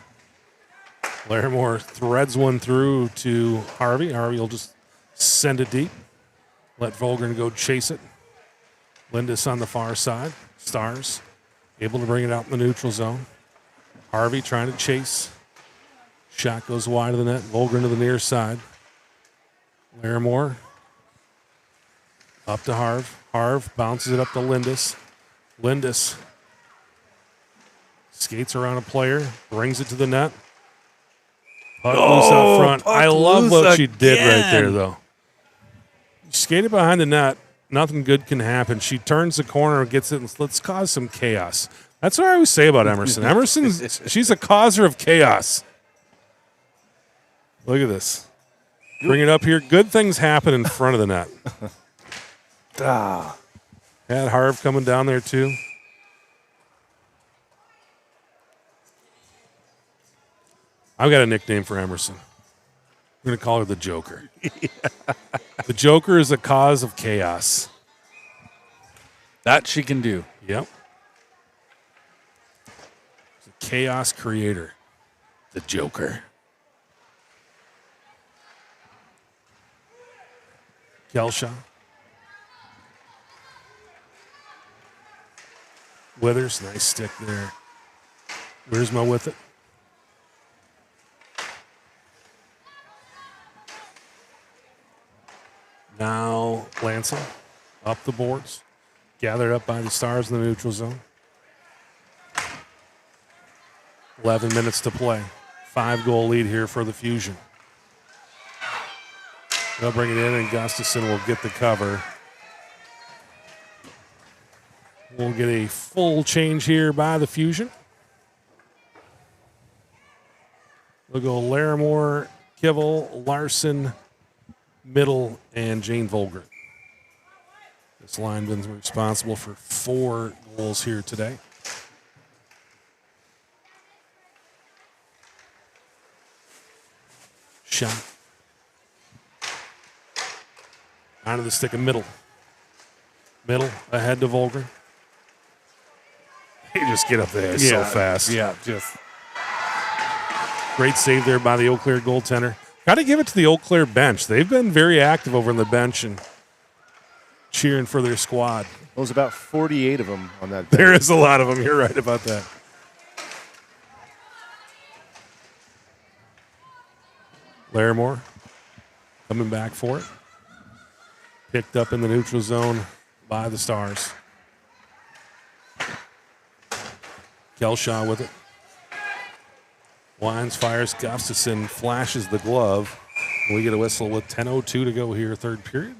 Larimore threads one through to Harvey. Harvey will just send it deep. Let Volgren go chase it. Lindis on the far side. Stars able to bring it out in the neutral zone. Harvey trying to chase. Shot goes wide of the net. Volgren to the near side. Larimore up to Harv. Harv bounces it up to Lindis. Lindis skates around a player, brings it to the net. Puck loose out front. I love what she did right there, though. Skated behind the net. Nothing good can happen. She turns the corner and gets it, and let's cause some chaos. That's what I always say about Emerson. She's a causer of chaos. Look at this. Bring it up here. Good things happen in front of the net. Had Harv coming down there, too. I've got a nickname for Emerson. We're going to call her the Joker. The Joker is a cause of chaos. That she can do. Yep. She's a chaos creator. The Joker. Kelshaw. Withers, nice stick there. Wiersma with it. Now Lansing up the boards. Gathered up by the Stars in the neutral zone. 11 minutes to play. 5-goal lead here for the Fusion. They'll bring it in, and Gustafson will get the cover. We'll get a full change here by the Fusion. We'll go Larimore, Kivel, Larson, Middle, and Jane Volgren. This lineman's responsible for 4 goals here today. Shot. Onto the stick of Middle. Middle ahead to Volgren. He just get up there so fast. Yeah, just great save there by the Eau Claire goaltender. Got to give it to the Eau Claire bench. They've been very active over on the bench and cheering for their squad. There's about 48 of them on that bench. There is a lot of them. You're right about that. Larimore coming back for it. Picked up in the neutral zone by the Stars. Kelshaw with it. Wines fires. Gustafson flashes the glove. We get a whistle with 10:02 to go here, third period.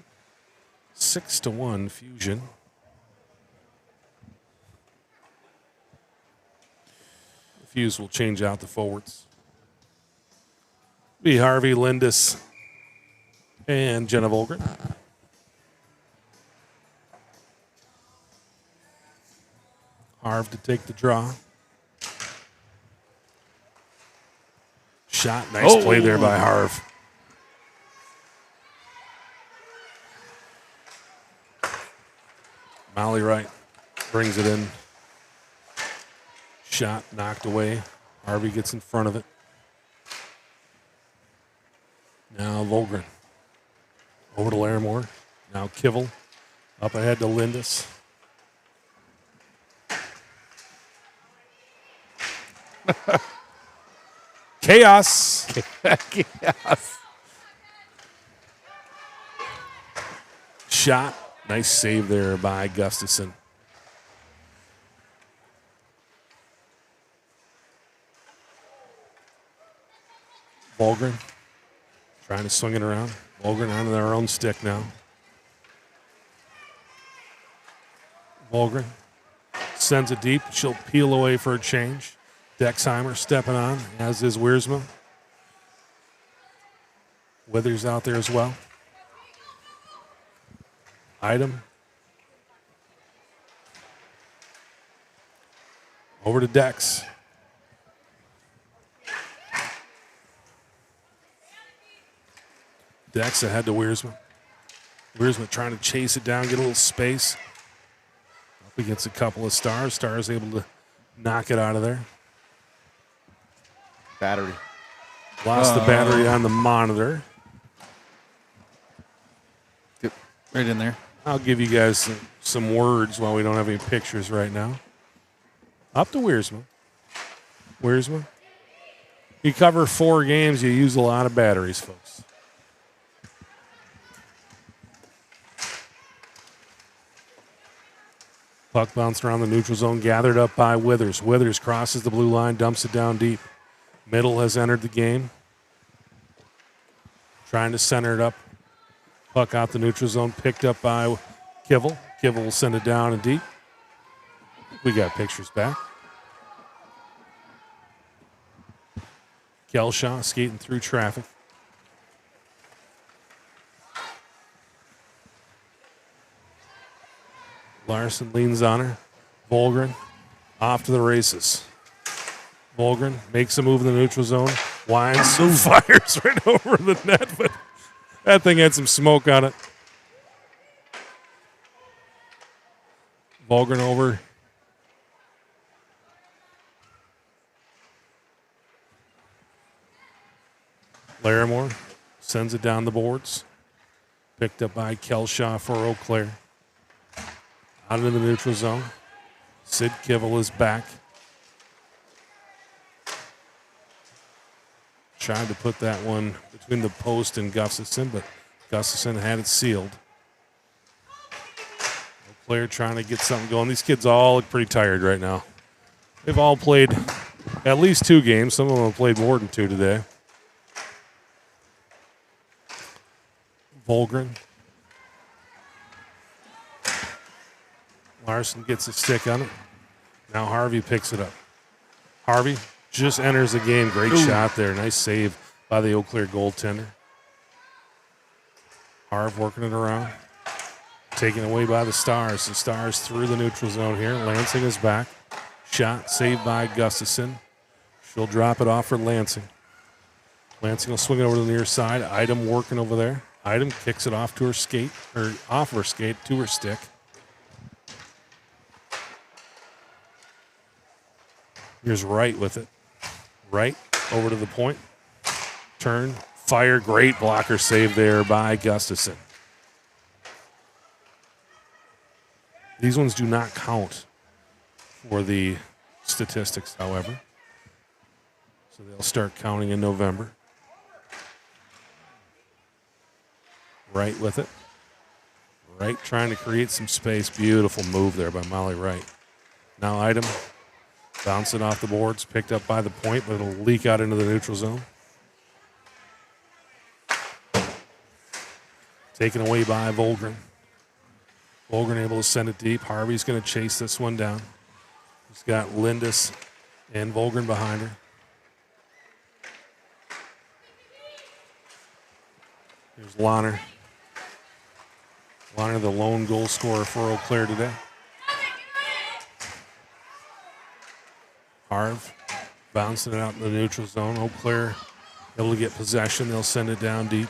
6-1 Fusion. The Fuse will change out the forwards. Be Harvey, Lindis, and Jenna Volgren. Harv to take the draw. Shot. Nice play there by Harv. Molly Wright brings it in. Shot knocked away. Harvey gets in front of it. Now Volgren. Over to Larimore. Now Kivel. Up ahead to Lindis. Chaos. Chaos. Shot. Nice save there by Gustafson. Volgren trying to swing it around. Volgren onto their own stick now. Volgren sends it deep. She'll peel away for a change. Dexheimer stepping on, as is Wiersma. Withers out there as well. Item. Over to Dex. Dex ahead to Wiersma. Wiersma trying to chase it down, get a little space. Up against a couple of Stars. Stars able to knock it out of there. Battery. Lost the battery on the monitor. Right in there. I'll give you guys some words while we don't have any pictures right now. Up to Wiersma. Wiersma. You cover 4 games, you use a lot of batteries, folks. Puck bounced around the neutral zone, gathered up by Withers. Withers crosses the blue line, dumps it down deep. Middle has entered the game. Trying to center it up. Puck out the neutral zone, picked up by Kivel. Kivel will send it down and deep. We got pictures back. Kelshaw skating through traffic. Larson leans on her. Volgren off to the races. Volgren makes a move in the neutral zone. Winds, fires right over the net, but that thing had some smoke on it. Volgren over. Larimore sends it down the boards. Picked up by Kelshaw for Eau Claire. Out into the neutral zone. Sid Kivel is back. Tried to put that one between the post and Gustafson, but Gustafson had it sealed. Eau Claire trying to get something going. These kids all look pretty tired right now. They've all played at least 2 games. Some of them have played more than 2 today. Volgren. Larson gets a stick on it. Now Harvey picks it up. Harvey just enters the game. Great shot there. Nice save by the Eau Claire goaltender. Harv working it around. Taken away by the Stars. The Stars through the neutral zone here. Lansing is back. Shot saved by Gustafson. She'll drop it off for Lansing. Lansing will swing it over to the near side. Idem working over there. Idem kicks it off to her skate, or off her skate to her stick. Here's Wright with it. Wright over to the point. Turn, fire, great blocker save there by Gustafson. These ones do not count for the statistics, however. So they'll start counting in November. Wright with it. Wright trying to create some space. Beautiful move there by Molly Wright. Now Idem bouncing off the boards, picked up by the point, but it'll leak out into the neutral zone. Taken away by Volgren. Volgren able to send it deep. Harvey's going to chase this one down. He's got Lindis and Volgren behind her. Here's Lahner. Lahner, the lone goal scorer for Eau Claire today. Harv bouncing it out in the neutral zone. Eau Claire able to get possession. They'll send it down deep.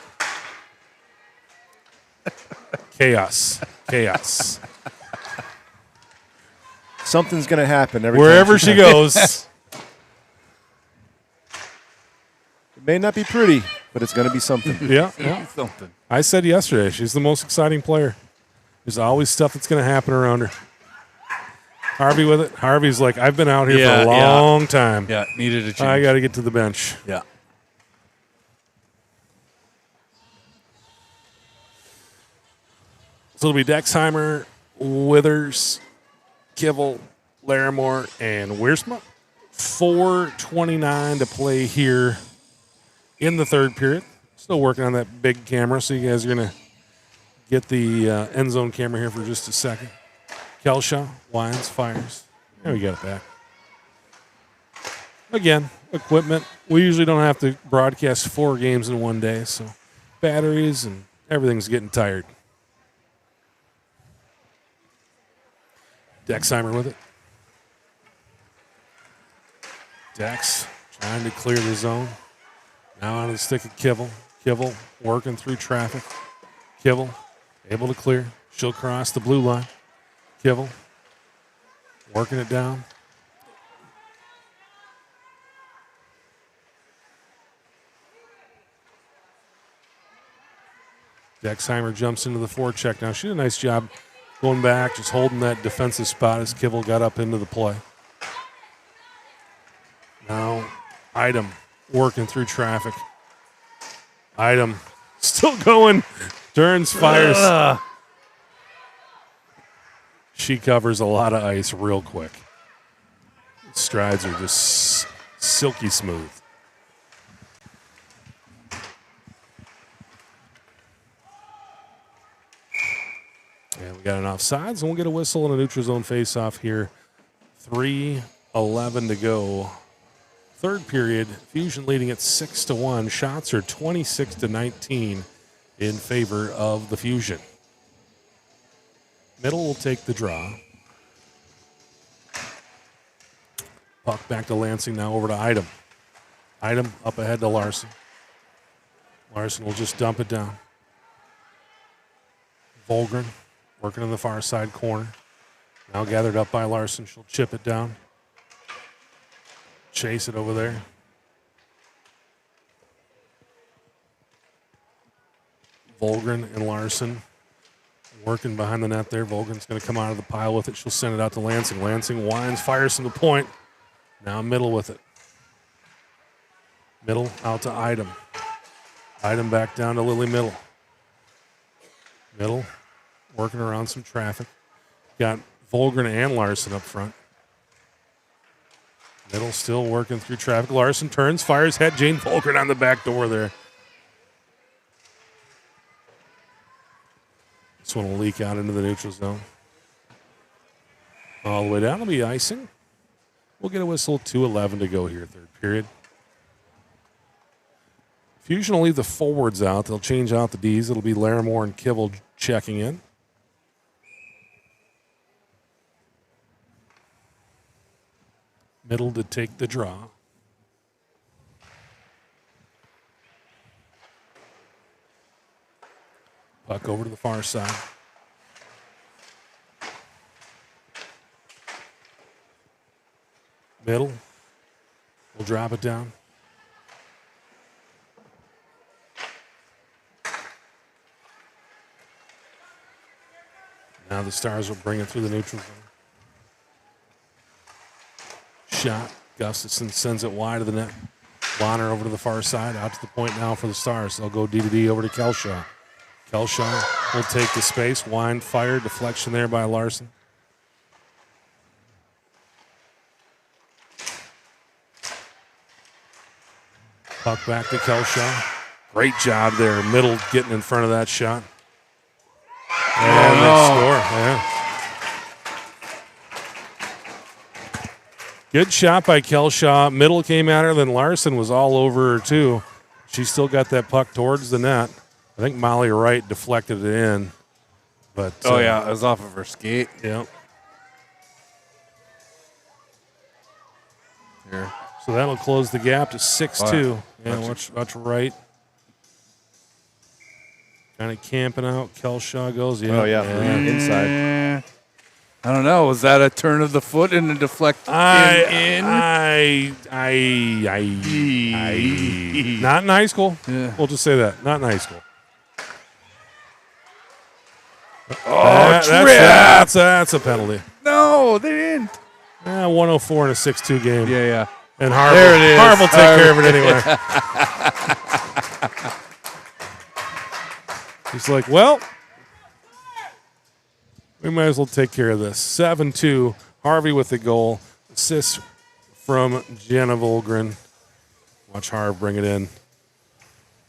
Chaos. Chaos. Something's going to happen wherever she goes. It may not be pretty, but it's going to be something. Yeah. Something. I said yesterday, she's the most exciting player. There's always stuff that's going to happen around her. Harvey with it. Harvey's like, I've been out here for a long time. Yeah, needed a change. I got to get to the bench. Yeah. So it'll be Dexheimer, Withers, Kivel, Larimore, and Wiersma. 4:29 to play here in the third period. Still working on that big camera, so you guys are going to get the end zone camera here for just a second. Kelshaw, winds, fires. There we got it back. Again, equipment. We usually don't have to broadcast 4 games in one day, so batteries and everything's getting tired. Dexheimer with it. Dex trying to clear the zone. Now on the stick of Kivel. Kivel working through traffic. Kivel able to clear. She'll cross the blue line. Kivel working it down. Dexheimer jumps into the forecheck now. She did a nice job going back, just holding that defensive spot as Kivel got up into the play. Now, Idem working through traffic. Idem still going. Turns, fires. She covers a lot of ice real quick. Strides are just silky smooth. And we got an offsides, and we'll get a whistle and a neutral zone face-off here. 3:11 to go. Third period, Fusion leading at 6-1. Shots are 26-19 in favor of the Fusion. Middle will take the draw. Puck back to Lansing, now over to Idem. Idem up ahead to Larson. Larson will just dump it down. Volgren working in the far side corner. Now gathered up by Larson. She'll chip it down. Chase it over there. Volgren and Larson working behind the net there. Volgren's going to come out of the pile with it. She'll send it out to Lansing. Lansing winds, fires from the point. Now Middle with it. Middle out to Idem. Idem back down to Lily Middle. Middle working around some traffic. Got Volgren and Larson up front. Middle still working through traffic. Larson turns, fires, head Jane Volgren on the back door there. This one will leak out into the neutral zone. All the way down will be icing. We'll get a whistle. 2:11 to go here, third period. Fusion will leave the forwards out. They'll change out the Ds. It'll be Larimore and Kibble checking in. Middle to take the draw. Puck over to the far side. Middle. We'll drop it down. Now the Stars will bring it through the neutral zone. Shot. Gustafson sends it wide of the net. Bonner over to the far side. Out to the point now for the Stars. They'll go D to D over to Kelshaw. Kelshaw will take the space. Wind, fire, deflection there by Larson. Puck back to Kelshaw. Great job there. Middle getting in front of that shot. And they score. Yeah. Good shot by Kelshaw. Middle came at her, then Larson was all over her too. She still got that puck towards the net. I think Molly Wright deflected it in. But it was off of her skate. Yeah. Here. So that'll close the gap to 6-2. Yeah, watch Wright. Kind of camping out. Kelshaw goes. Yeah. Oh, yeah. Inside. I don't know. Was that a turn of the foot and a deflect in? Not in high school. Yeah. We'll just say that. Not in high school. That's a penalty. No, they didn't. 104 in a 6-2 game. Yeah. And Harv There it is. Harv will take care of it anyway. He's like, well, we might as well take care of this. 7-2. Harvey with the goal. Assist from Jenna Volgren. Watch Harv bring it in.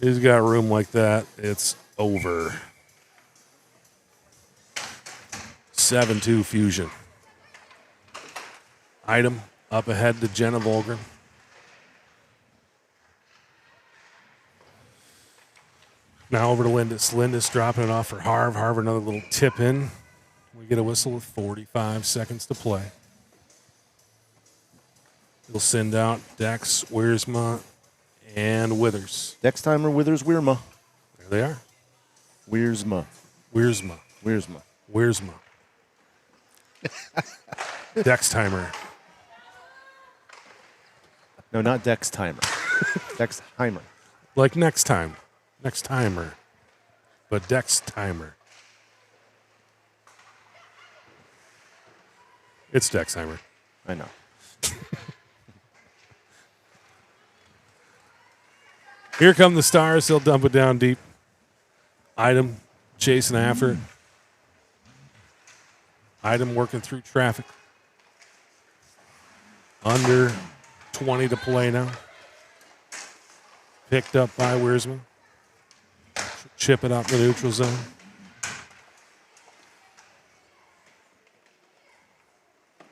He's got room like that. It's over. 7-2 Fusion. Item up ahead to Jenna Volgren. Now over to Lindis. Lindis dropping it off for Harv. Harv another little tip in. We get a whistle with 45 seconds to play. He'll send out Dex, Wiersma, and Withers. Dextimer, Withers, Wiersma. There they are. Wiersma. Wiersma. Wiersma. Wiersma. Dextimer. No, not Dextimer. Dexheimer. Like next time. Next timer. But Dextimer. It's Dexheimer. I know. Here come the Stars. They'll dump it down deep. Item chasing after it. Item working through traffic. Under 20 to play now. Picked up by Wiersma. Chip it out in the neutral zone.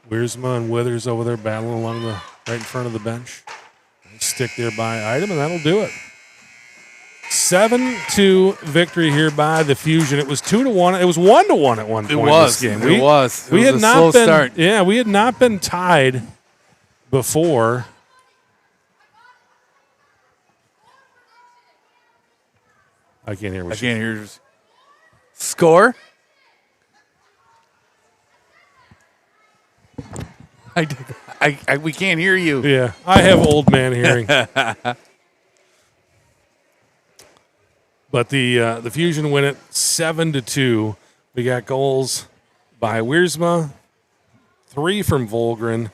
Wiersma and Withers over there battling along right in front of the bench. Stick there by Item, and that'll do it. 7-2 victory here by the Fusion. It was 2-1. It was 1-1 at one point in this game. It was. We had a not slow been. start. Yeah, we had not been tied before. I can't hear. I can't hear. Score. We can't hear you. Yeah, I have old man hearing. But the Fusion win it 7-2. We got goals by Wiersma, 3 from Volgren,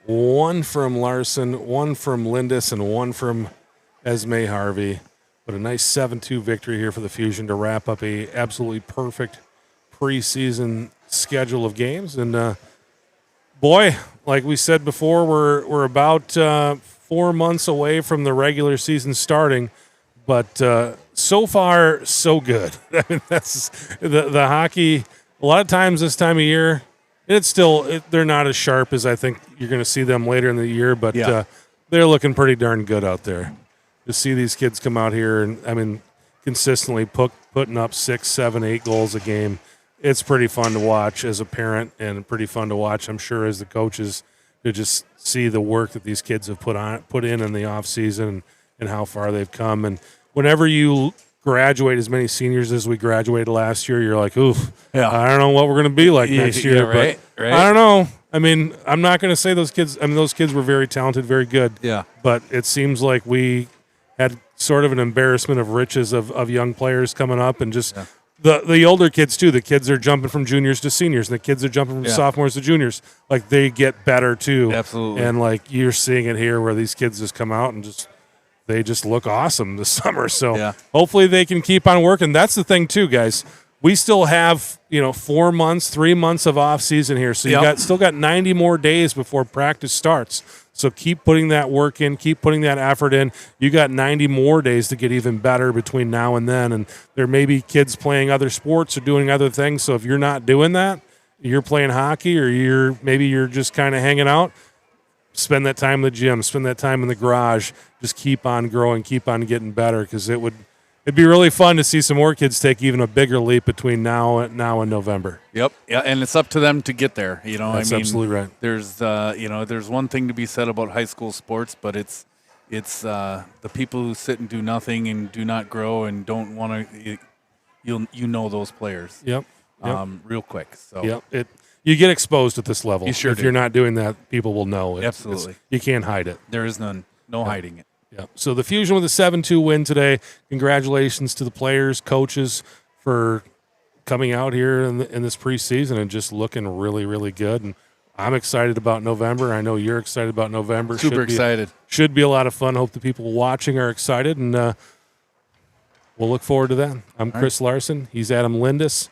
1 from Larson, 1 from Lindis, and 1 from Esme Harvey. But a nice 7-2 victory here for the Fusion to wrap up a absolutely perfect preseason schedule of games. And boy, like we said before, we're about 4 months away from the regular season starting. But so far, so good. I mean, that's the hockey. A lot of times this time of year, it's still they're not as sharp as I think you're going to see them later in the year, but they're looking pretty darn good out there. To see these kids come out here and, I mean, consistently putting up 6, 7, 8 goals a game, it's pretty fun to watch as a parent and pretty fun to watch, I'm sure, as the coaches, to just see the work that these kids have put in the off season and how far they've come. And whenever you graduate as many seniors as we graduated last year, you're like, oof, I don't know what we're going to be like next year. Right. I don't know. I mean, I'm not going to say those kids were very talented, very good. Yeah. But it seems like we had sort of an embarrassment of riches of young players coming up, and just the older kids too. The kids are jumping from juniors to seniors, and the kids are jumping from sophomores to juniors. Like, they get better too. Absolutely. And like, you're seeing it here where these kids just come out and they just look awesome this summer. So hopefully they can keep on working. That's the thing too, guys. We still have 4 months, 3 months of off season here. So you still got 90 more days before practice starts. So keep putting that work in, keep putting that effort in. You got 90 more days to get even better between now and then. And there may be kids playing other sports or doing other things. So if you're not doing that, you're playing hockey, or you're just kind of hanging out, spend that time in the gym, spend that time in the garage. Just keep on growing, keep on getting better, because it'd be really fun to see some more kids take even a bigger leap between now and November. Yep. Yeah, and it's up to them to get there. That's absolutely right. There's one thing to be said about high school sports, but it's the people who sit and do nothing and do not grow and don't want to. Those players. Yep. Real quick. So. Yep. You get exposed at this level. You sure if do. you're not doing that, people will know. Absolutely. You can't hide it. There is no hiding it. Yeah. So the Fusion with a 7-2 win today. Congratulations to the players, coaches, for coming out here in this preseason and just looking really, really good. And I'm excited about November. I know you're excited about November. Super excited. Should be a lot of fun. Hope the people watching are excited, and we'll look forward to that. I'm Chris Larson. He's Adam Lindis.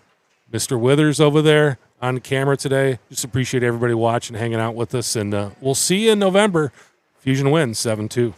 Mr. Withers over there on camera today. Just appreciate everybody watching, hanging out with us, and we'll see you in November. Fusion wins 7-2.